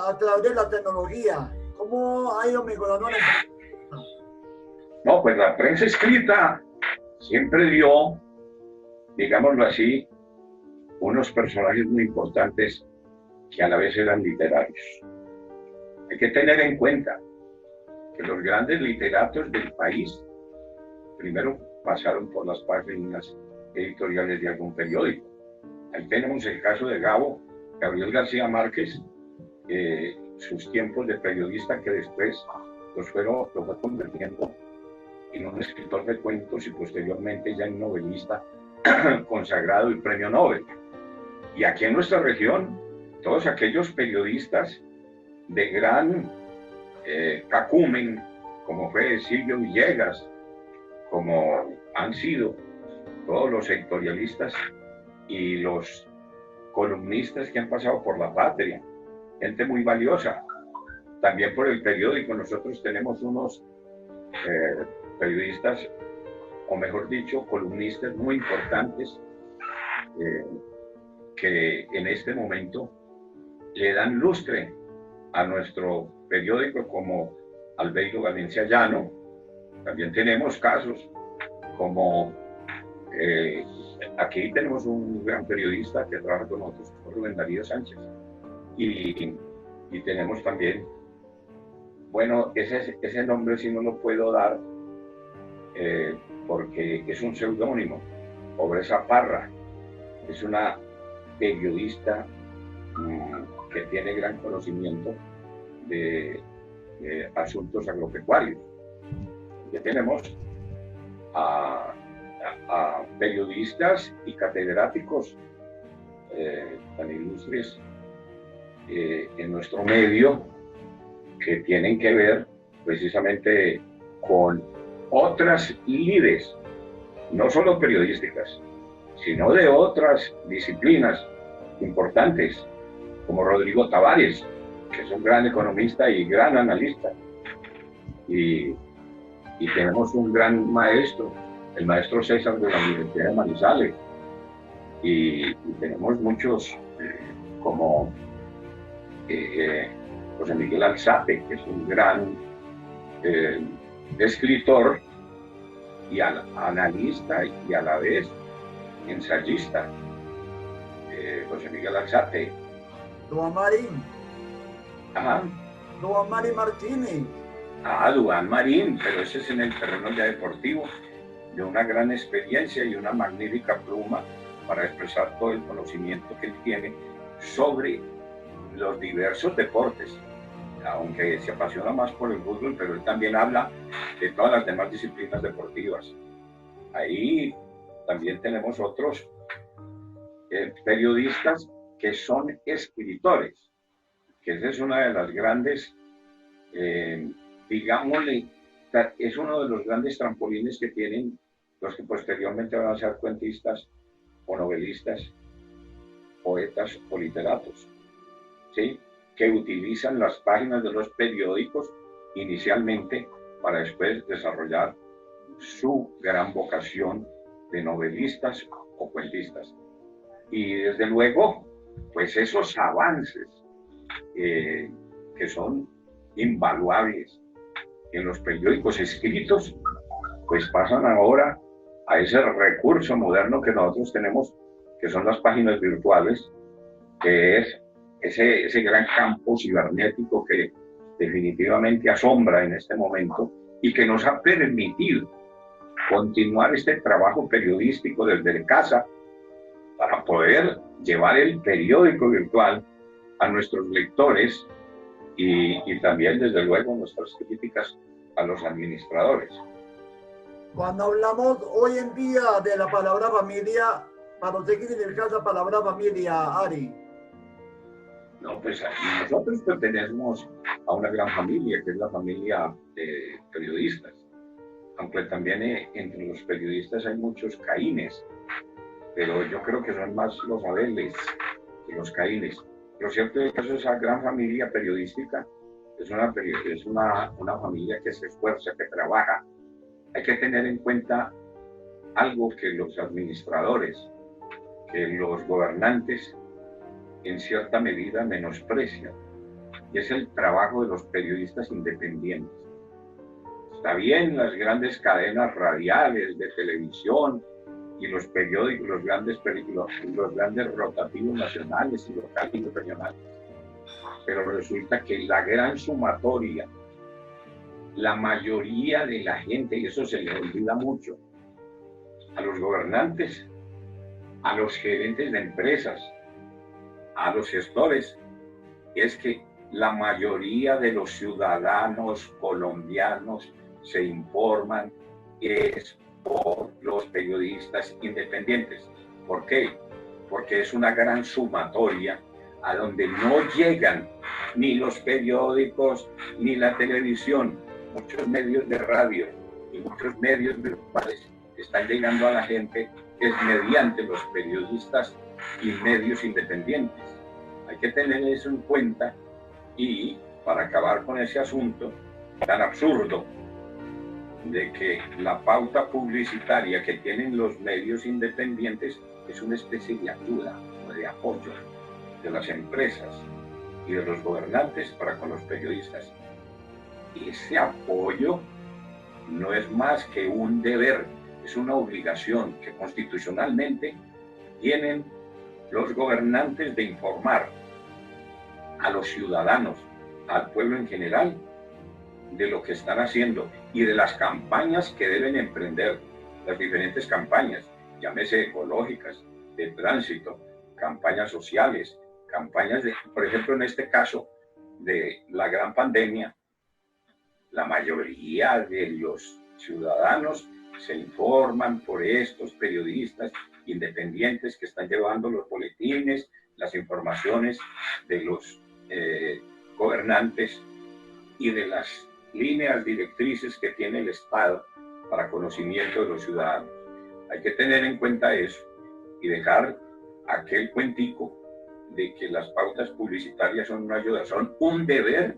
a través de la tecnología? ¿Cómo ha ido mejorando la prensa? No, pues la prensa escrita siempre dio, digámoslo así, unos personajes muy importantes que a la vez eran literarios. Hay que tener en cuenta que los grandes literatos del país primero pasaron por las páginas editoriales de algún periódico. Ahí tenemos el caso de Gabriel García Márquez, sus tiempos de periodista, que después lo fue convirtiendo en un escritor de cuentos y posteriormente ya en novelista consagrado y premio Nobel. Y aquí en nuestra región, todos aquellos periodistas de gran cacumen, como fue Silvio Villegas, como han sido todos los editorialistas y los columnistas que han pasado por La Patria, gente muy valiosa. También por el periódico nosotros tenemos unos periodistas, o mejor dicho, columnistas muy importantes, que en este momento le dan lustre a nuestro periódico, como Albeiro Valencia Llano. También tenemos casos como aquí tenemos un gran periodista que trabaja con nosotros, Rubén Darío Sánchez, y tenemos también, bueno, ese nombre sí no lo puedo dar porque es un seudónimo. Pobreza Parra es una periodista que tiene gran conocimiento de asuntos agropecuarios. Ya tenemos a periodistas y catedráticos tan ilustres en nuestro medio, que tienen que ver precisamente con otras lides, no solo periodísticas, sino de otras disciplinas importantes, como Rodrigo Tavares, que es un gran economista y gran analista. Y tenemos un gran maestro, el maestro César de la Universidad de Manizales. Y tenemos muchos, como José Miguel Alzate, que es un gran escritor y analista y a la vez ensayista. José Miguel Alzate. Duan Marín. Ajá. Duan Marín Martínez. Duan Marín, pero ese es en el terreno ya deportivo, de una gran experiencia y una magnífica pluma para expresar todo el conocimiento que él tiene sobre los diversos deportes, aunque se apasiona más por el fútbol, pero él también habla de todas las demás disciplinas deportivas. Ahí también tenemos otros periodistas que son escritores, que esa es una de las grandes, digámosle, es uno de los grandes trampolines que tienen los que posteriormente van a ser cuentistas o novelistas, poetas o literatos, ¿sí? Que utilizan las páginas de los periódicos inicialmente para después desarrollar su gran vocación de novelistas o cuentistas. Y desde luego, pues esos avances que son invaluables en los periódicos escritos, pues pasan ahora a ese recurso moderno que nosotros tenemos, que son las páginas virtuales, que es ese gran campo cibernético que definitivamente asombra en este momento y que nos ha permitido continuar este trabajo periodístico desde casa para poder llevar el periódico virtual a nuestros lectores y también, desde luego, nuestras críticas a los administradores. Cuando hablamos hoy en día de la palabra familia, ¿para usted qué significa la palabra familia, Ari? No, pues nosotros pertenecemos a una gran familia, que es la familia de periodistas. Aunque también entre los periodistas hay muchos Caínes, pero yo creo que son más los Abeles que los Caínes. Lo cierto es que esa gran familia periodística es una familia que se esfuerza, que trabaja. Hay que tener en cuenta algo que los administradores, que los gobernantes en cierta medida menosprecian, y es el trabajo de los periodistas independientes. Está bien las grandes cadenas radiales, de televisión y los periódicos, los grandes rotativos nacionales y locales y regionales, pero resulta que la gran sumatoria, la mayoría de la gente, y eso se le olvida mucho, a los gobernantes, a los gerentes de empresas, a los gestores, es que la mayoría de los ciudadanos colombianos se informan es por los periodistas independientes. ¿Por qué? Porque es una gran sumatoria a donde no llegan ni los periódicos ni la televisión. Muchos medios de radio y muchos medios virtuales están llegando a la gente es mediante los periodistas y medios independientes. Hay que tener eso en cuenta, y para acabar con ese asunto tan absurdo de que la pauta publicitaria que tienen los medios independientes es una especie de ayuda o de apoyo de las empresas y de los gobernantes para con los periodistas. Ese apoyo no es más que un deber, es una obligación que constitucionalmente tienen los gobernantes de informar a los ciudadanos, al pueblo en general, de lo que están haciendo y de las campañas que deben emprender, las diferentes campañas, llámese ecológicas, de tránsito, campañas sociales, campañas de, por ejemplo, en este caso de la gran pandemia, la mayoría de los ciudadanos se informan por estos periodistas independientes que están llevando los boletines, las informaciones de los gobernantes y de las líneas directrices que tiene el Estado para conocimiento de los ciudadanos. Hay que tener en cuenta eso y dejar aquel cuentico de que las pautas publicitarias son una ayuda, son un deber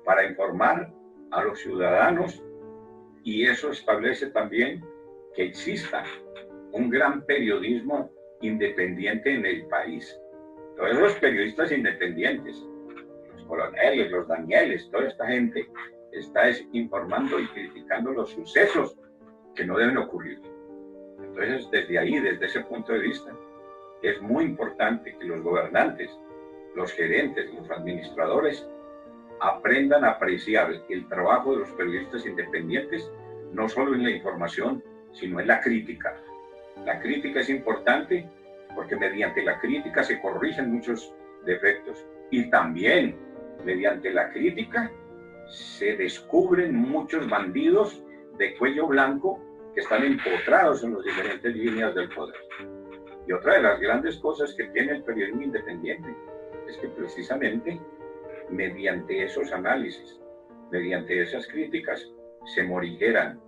para informar a los ciudadanos, y eso establece también que exista un gran periodismo independiente en el país. Todos los periodistas independientes, los coroneles, los Danieles, toda esta gente está informando y criticando los sucesos que no deben ocurrir. Entonces, desde ahí, desde ese punto de vista, es muy importante que los gobernantes, los gerentes, los administradores aprendan a apreciar el trabajo de los periodistas independientes, no solo en la información, sino en la crítica. La crítica es importante porque mediante la crítica se corrigen muchos defectos y también mediante la crítica se descubren muchos bandidos de cuello blanco que están empotrados en las diferentes líneas del poder. Y otra de las grandes cosas que tiene el periodismo independiente es que precisamente mediante esos análisis, mediante esas críticas, se morigeran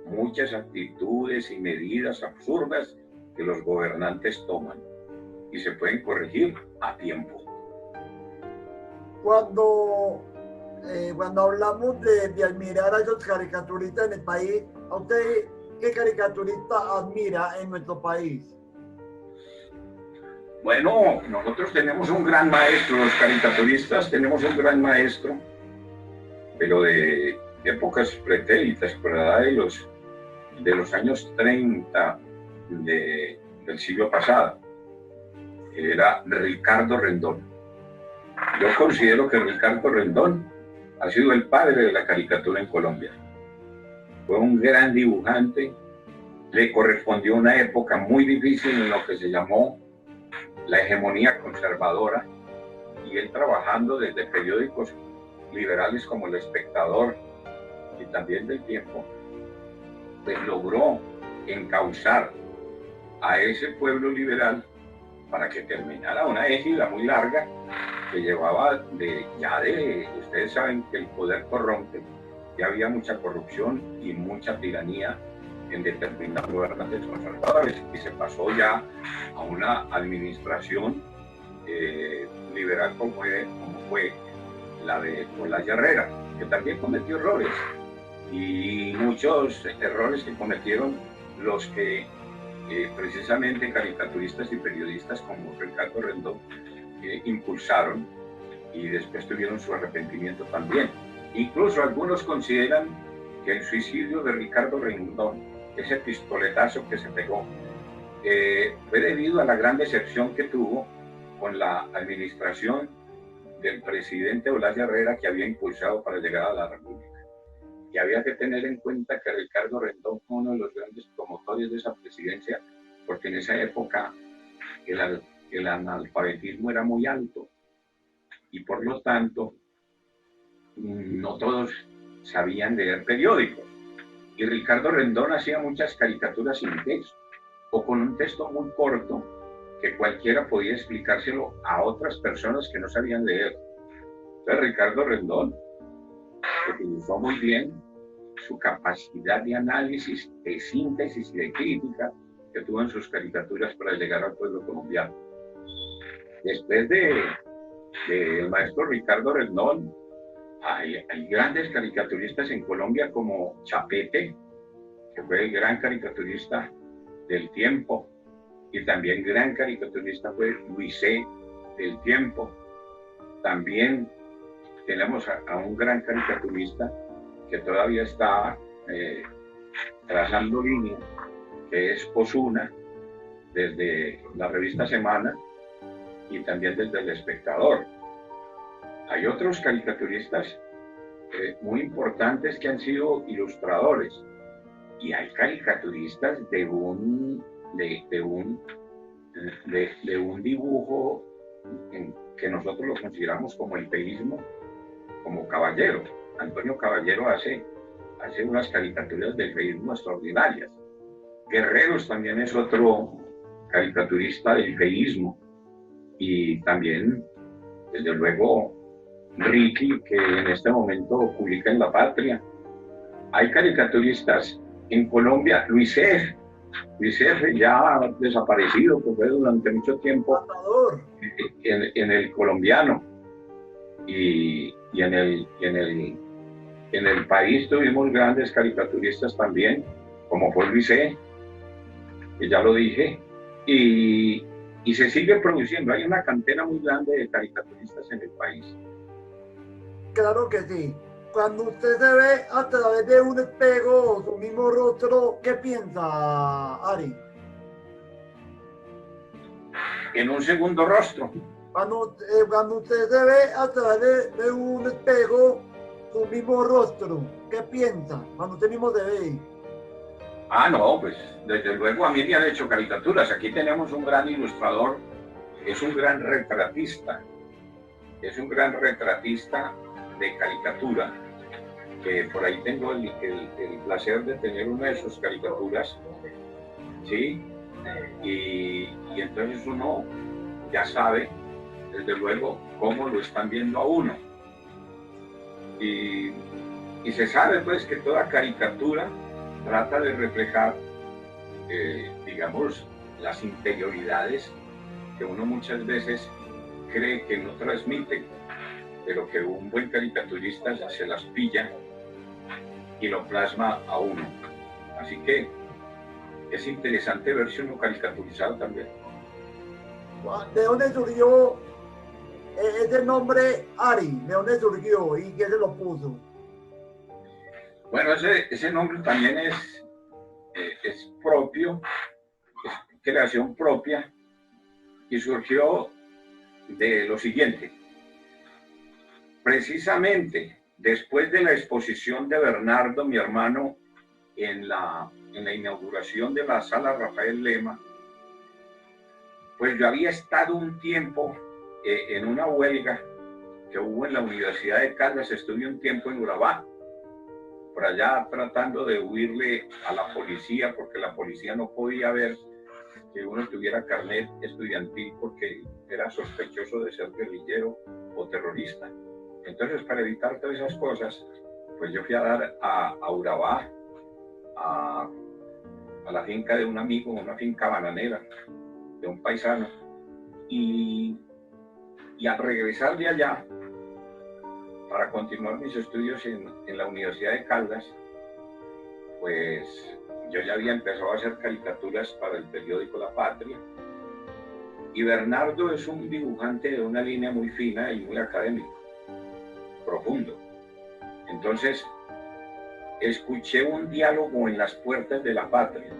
muchas actitudes y medidas absurdas que los gobernantes toman y se pueden corregir a tiempo. Cuando hablamos de admirar a esos caricaturistas en el país, ¿a usted qué caricaturista admira en nuestro país? Bueno, nosotros tenemos un gran maestro, los caricaturistas tenemos un gran maestro, pero de épocas pretélitas, por la edad de los años 30 del siglo pasado. Era Ricardo Rendón. Yo considero que Ricardo Rendón ha sido el padre de la caricatura en Colombia. Fue un gran dibujante, le correspondió una época muy difícil en lo que se llamó la hegemonía conservadora, y él trabajando desde periódicos liberales como El Espectador y también del Tiempo, pues logró encauzar a ese pueblo liberal para que terminara una égida muy larga que llevaba ustedes saben que el poder corrompe, ya había mucha corrupción y mucha tiranía en determinados gobernantes conservadores, y se pasó ya a una administración liberal como fue la de Olaya Herrera, que también cometió errores, y muchos errores que cometieron los que precisamente caricaturistas y periodistas como Ricardo Rendón impulsaron, y después tuvieron su arrepentimiento también. Incluso algunos consideran que el suicidio de Ricardo Rendón, ese pistoletazo que se pegó, fue debido a la gran decepción que tuvo con la administración del presidente Olaya Herrera, que había impulsado para llegar a la República. Y había que tener en cuenta que Ricardo Rendón fue uno de los grandes promotores de esa presidencia, porque en esa época el analfabetismo era muy alto y por lo tanto no todos sabían leer periódicos. Y Ricardo Rendón hacía muchas caricaturas sin texto o con un texto muy corto que cualquiera podía explicárselo a otras personas que no sabían leer. Entonces Ricardo Rendón utilizó muy bien su capacidad de análisis, de síntesis y de crítica que tuvo en sus caricaturas para llegar al pueblo colombiano. Después del maestro Ricardo Rendón, hay grandes caricaturistas en Colombia como Chapete, que fue el gran caricaturista del Tiempo, y también gran caricaturista fue Luisé del Tiempo. También tenemos a un gran caricaturista que todavía está trazando línea, que es Osuna, desde la revista Semana y también desde El Espectador. Hay otros caricaturistas muy importantes que han sido ilustradores, y hay caricaturistas de un dibujo que nosotros lo consideramos como el peísmo, como Caballero. Antonio Caballero hace unas caricaturas del feísmo extraordinarias. Guerreros también es otro caricaturista del feísmo, y también, desde luego, Ricky, que en este momento publica en La Patria. Hay caricaturistas en Colombia, Luis F., ya desaparecido, que fue durante mucho tiempo en el Colombiano, y en el país tuvimos grandes caricaturistas también, como fue Luis E., que ya lo dije, y se sigue produciendo. Hay una cantera muy grande de caricaturistas en el país. Claro que sí. Cuando usted se ve a través de un espejo o su mismo rostro, ¿qué piensa, Ari? En un segundo rostro. Cuando usted se ve a través de un espejo, su mismo rostro, ¿qué piensa? Cuando usted mismo se ve. Ah, no, pues desde luego a mí me han hecho caricaturas. Aquí tenemos un gran ilustrador, es un gran retratista, es un gran retratista de caricatura, que por ahí tengo el placer de tener una de sus caricaturas, ¿sí? Y entonces uno ya sabe, desde luego, cómo lo están viendo a uno. Y se sabe, pues, que toda caricatura trata de reflejar, digamos, las interioridades que uno muchas veces cree que no transmite, pero que un buen caricaturista se las pilla y lo plasma a uno. Así que es interesante verse uno caricaturizado también. ¿De dónde surgió ese nombre Ari? ¿De dónde surgió y quién se lo puso? Bueno, ese nombre también es propio, es creación propia, y surgió de lo siguiente. Precisamente después de la exposición de Bernardo, mi hermano, en la inauguración de la sala Rafael Lema, pues yo había estado un tiempo en una huelga que hubo en la Universidad de Caldas. Estuve un tiempo en Urabá, por allá tratando de huirle a la policía, porque la policía no podía ver que uno tuviera carnet estudiantil porque era sospechoso de ser guerrillero o terrorista. Entonces, para evitar todas esas cosas, pues yo fui a dar a Urabá, a la finca de un amigo, una finca bananera de un paisano, y al regresar de allá para continuar mis estudios en la Universidad de Caldas, pues yo ya había empezado a hacer caricaturas para el periódico La Patria, y Bernardo es un dibujante de una línea muy fina y muy académica, profundo. Entonces escuché un diálogo en las puertas de La Patria.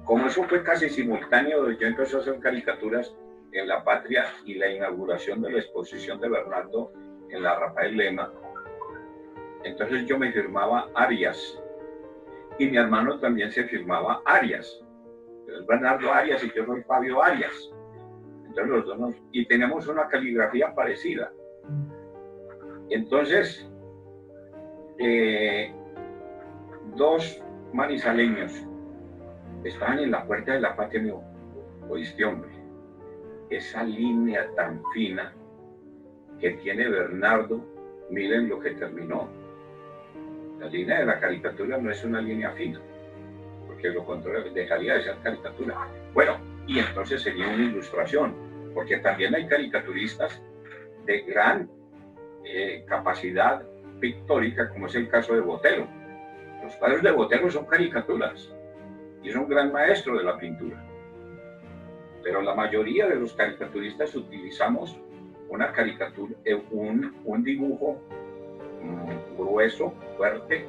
Como eso fue casi simultáneo, yo empecé a hacer caricaturas en La Patria y la inauguración de la exposición de Bernardo en la Rafael Lema. Entonces yo me firmaba Arias y mi hermano también se firmaba Arias. Es Bernardo Arias y yo soy Fabio Arias. Entonces los dos y tenemos una caligrafía parecida. Entonces, dos manizaleños estaban en la puerta de La Patria y me dijo, oíste, hombre, esa línea tan fina que tiene Bernardo, miren lo que terminó. La línea de la caricatura no es una línea fina, porque lo contrario dejaría de ser caricatura. Bueno, y entonces sería una ilustración, porque también hay caricaturistas de gran capacidad pictórica, como es el caso de Botero. Los padres de Botero son caricaturas y es un gran maestro de la pintura. Pero la mayoría de los caricaturistas utilizamos una caricatura, un dibujo grueso, fuerte,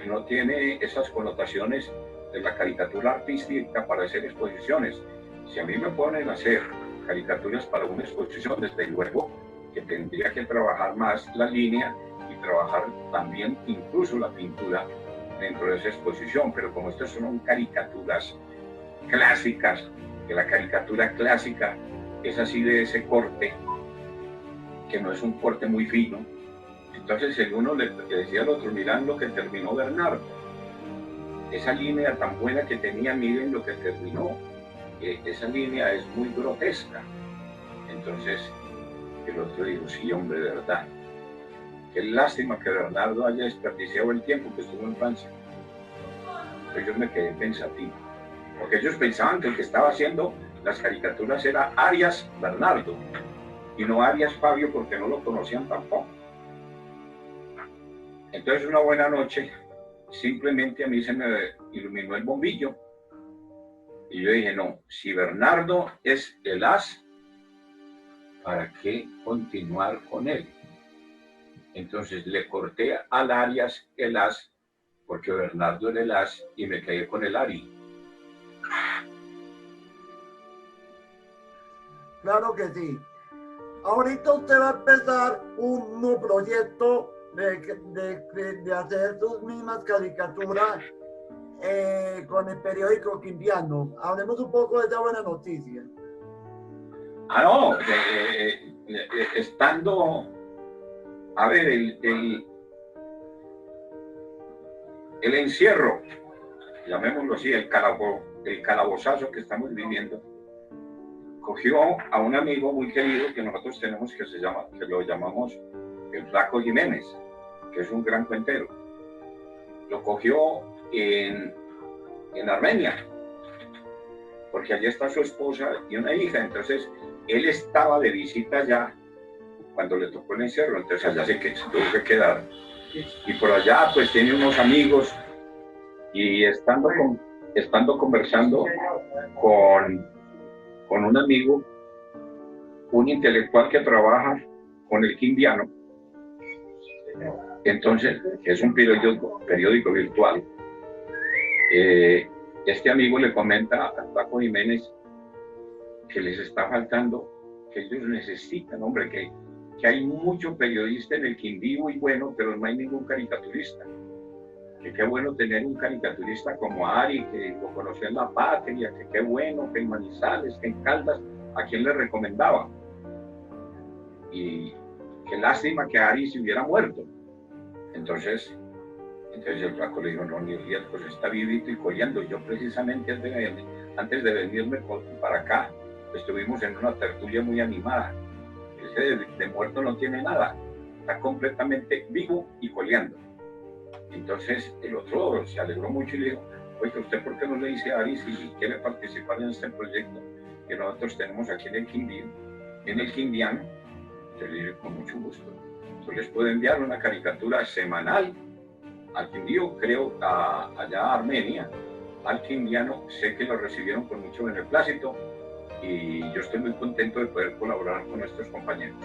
no tiene esas connotaciones de la caricatura artística para hacer exposiciones. Si a mí me ponen a hacer caricaturas para una exposición, desde luego que tendría que trabajar más la línea y trabajar también incluso la pintura dentro de esa exposición, pero como estas son caricaturas clásicas, que la caricatura clásica es así de ese corte, que no es un corte muy fino, entonces el uno le decía al otro, miran lo que terminó Bernardo, esa línea tan buena que tenía, miren lo que terminó, esa línea es muy grotesca. Entonces el otro dijo, sí, hombre, de verdad, qué lástima que Bernardo haya desperdiciado el tiempo que estuvo en Francia. Entonces yo me quedé pensativo, porque ellos pensaban que el que estaba haciendo las caricaturas era Arias Bernardo, y no Arias Fabio, porque no lo conocían tampoco. Entonces una buena noche, simplemente a mí se me iluminó el bombillo, y yo dije, no, si Bernardo es el as, ¿para qué continuar con él? Entonces le corté al Arias el as, porque Bernardo era el as, y me quedé con el Ari. Claro que sí. Ahorita usted va a empezar un nuevo proyecto de hacer sus mismas caricaturas con el periódico Quindiano. Hablemos un poco de esa buena noticia. Ah, no, estando, a ver, el encierro, llamémoslo así, el calabozazo que estamos viviendo, cogió a un amigo muy querido que nosotros tenemos que lo llamamos el Flaco Jiménez, que es un gran cuentero. Lo cogió en Armenia, porque allí está su esposa y una hija. Entonces él estaba de visita allá cuando le tocó el encierro, entonces allá se tuvo que quedar, y por allá pues tiene unos amigos, y estando conversando con un amigo, un intelectual que trabaja con el Quindiano, entonces es un periódico virtual, este amigo le comenta a Paco Jiménez que les está faltando, que ellos necesitan, hombre, que hay mucho periodista en el Quindío y bueno, pero no hay ningún caricaturista. Que qué bueno tener un caricaturista como Ari, que lo conoció en La Patria, que qué bueno, que en Manizales, que en Caldas, a quien le recomendaba. Y qué lástima que Ari se hubiera muerto. Entonces el Flaco le dijo, no, ni pues está vivito y coleando. Yo precisamente antes de venirme para acá, estuvimos en una tertulia muy animada. Ese de muerto no tiene nada, está completamente vivo y coleando. Entonces el otro se alegró mucho y le dijo, oye, ¿usted por qué no le dice a Ari si quiere participar en este proyecto que nosotros tenemos aquí en el Quindío, en el Quindiano? Yo le dije, con mucho gusto. Yo les puedo enviar una caricatura semanal al Quindío, creo, allá a Armenia, al Quindiano. Sé que lo recibieron con mucho beneplácito y yo estoy muy contento de poder colaborar con nuestros compañeros.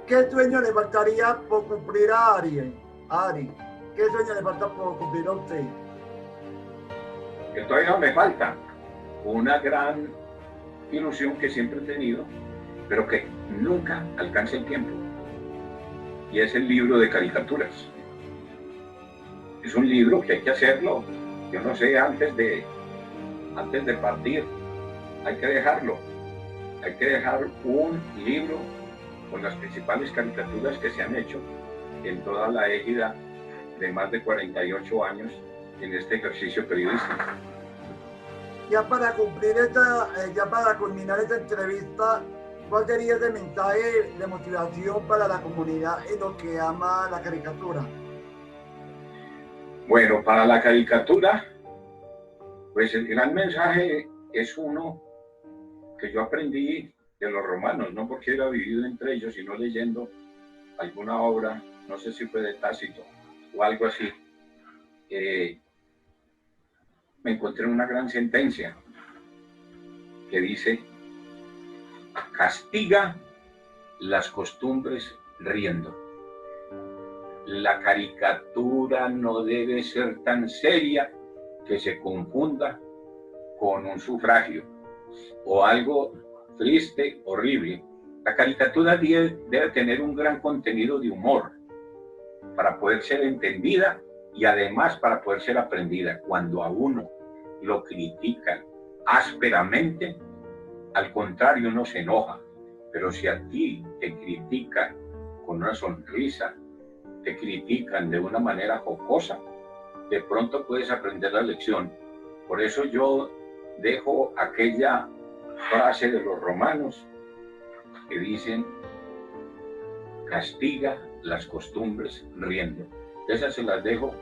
¿Qué sueño le faltaría por cumplir a Ari? ¿Qué sueño le falta por cumplir a usted? Que todavía me falta una gran ilusión que siempre he tenido, pero que nunca alcanza el tiempo, y es el libro de caricaturas. Es un libro que hay que hacerlo, yo no sé, antes de partir, hay que dejarlo. Hay que dejar un libro con las principales caricaturas que se han hecho en toda la égida de más de 48 años en este ejercicio periodístico. Ya para culminar esta entrevista, ¿cuál sería ese mensaje de motivación para la comunidad en lo que ama la caricatura? Bueno, para la caricatura, pues el gran mensaje es uno que yo aprendí de los romanos, no porque hubiera vivido entre ellos, sino leyendo alguna obra, no sé si fue de Tácito o algo así. Me encontré una gran sentencia que dice: castiga las costumbres riendo. La caricatura no debe ser tan seria que se confunda con un sufragio o algo triste, horrible. La caricatura debe tener un gran contenido de humor para poder ser entendida y además para poder ser aprendida. Cuando a uno lo critican ásperamente, al contrario, uno se enoja. Pero si a ti te critican con una sonrisa, te critican de una manera jocosa, de pronto puedes aprender la lección. Por eso yo dejo aquella frase de los romanos que dicen: castiga las costumbres riendo. Esas se las dejo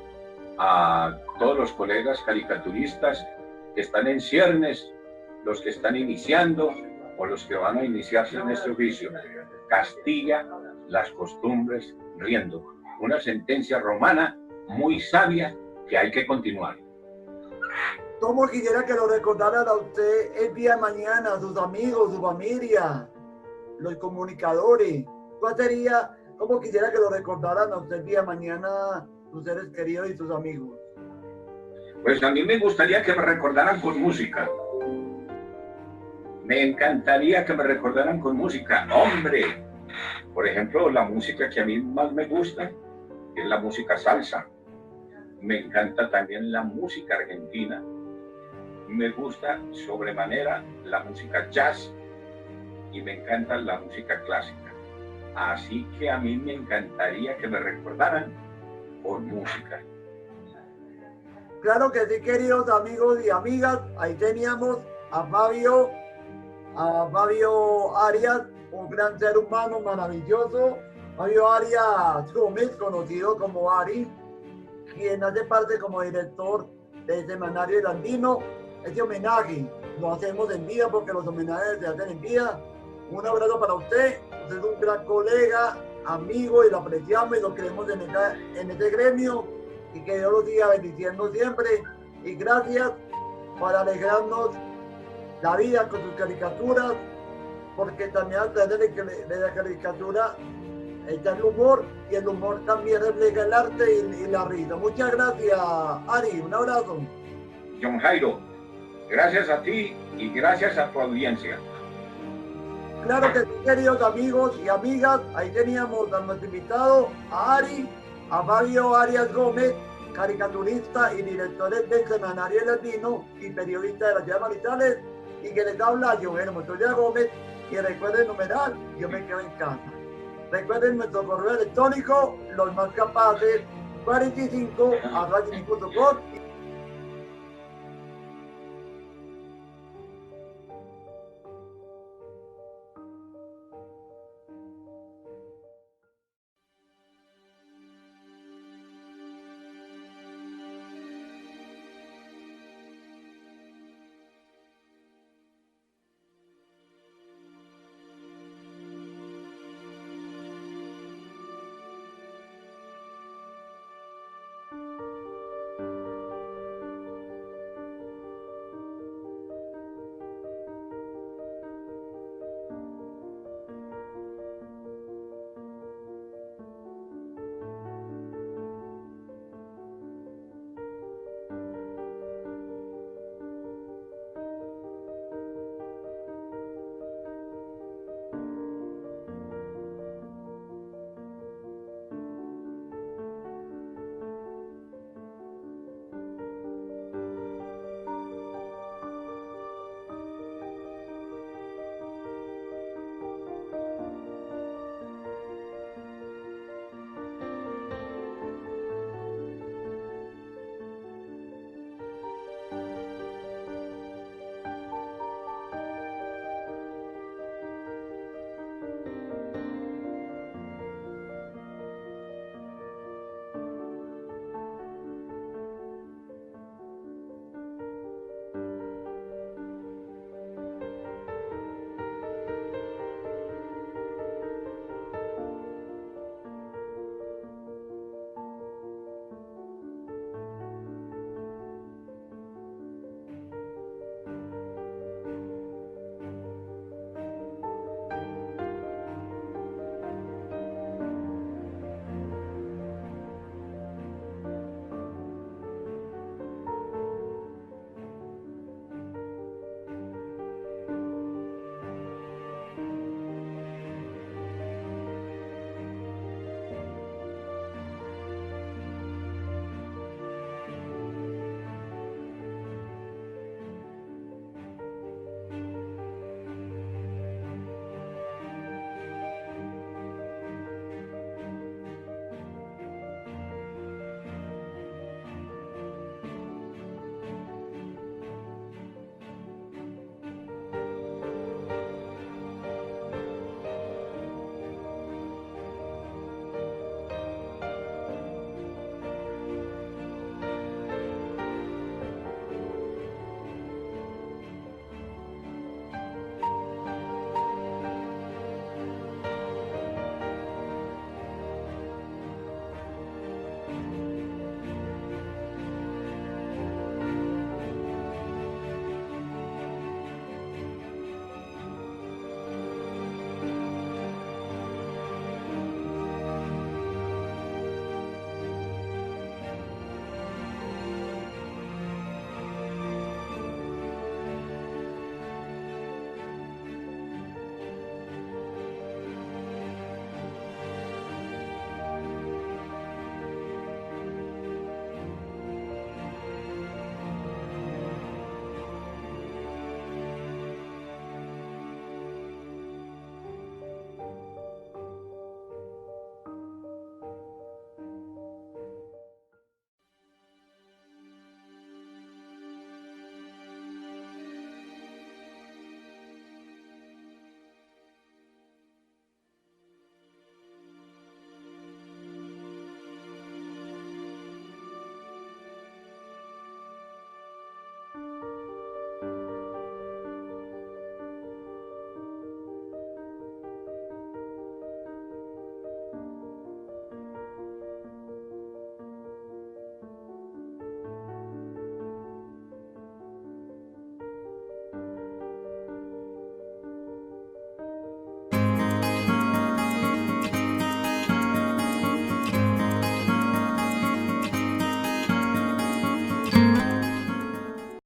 a todos los colegas caricaturistas que están en ciernes, los que están iniciando o los que van a iniciarse en este oficio. Castiga las costumbres riendo. Una sentencia romana muy sabia que hay que continuar. ¿Cómo quisiera que lo recordaran a usted el día de mañana, sus amigos, su familia, los comunicadores? ¿Cuál sería, cómo quisiera que lo recordaran a usted el día de mañana, sus seres queridos y sus amigos? Pues a mí me gustaría que me recordaran con música. Me encantaría que me recordaran con música. Hombre, Por ejemplo, la música que a mí más me gusta es la música salsa. Me encanta también la música argentina. Me gusta sobremanera la música jazz y me encanta la música clásica. Así que a mí me encantaría que me recordaran con música. Claro que sí, queridos amigos y amigas, ahí teníamos a Fabio Arias, un gran ser humano maravilloso. Fabio Arias Gómez, conocido como Ari, quien hace parte como director del Semanario El Andino. Este homenaje lo hacemos en vida porque los homenajes se hacen en vida. Un abrazo para usted. Usted es un gran colega, amigo, y lo apreciamos y lo queremos en este gremio. Y que Dios los siga bendiciendo siempre. Y gracias por alegrarnos la vida con sus caricaturas, porque también a través de la caricatura está el humor, y el humor también refleja el arte y la risa. Muchas gracias, Ari. Un abrazo. John Jairo, gracias a ti y gracias a tu audiencia. Claro que sí, queridos amigos y amigas, ahí teníamos a nuestro invitado, a Ari, a Fabio Arias Gómez, caricaturista y director del Semanario El Andino y periodista de la ciudad de Manizales, y que les habla Joel Montoya Gómez. Y recuerden numeral, yo me quedo en casa. Recuerden nuestro correo electrónico, los más capaces, 45@gmail.com.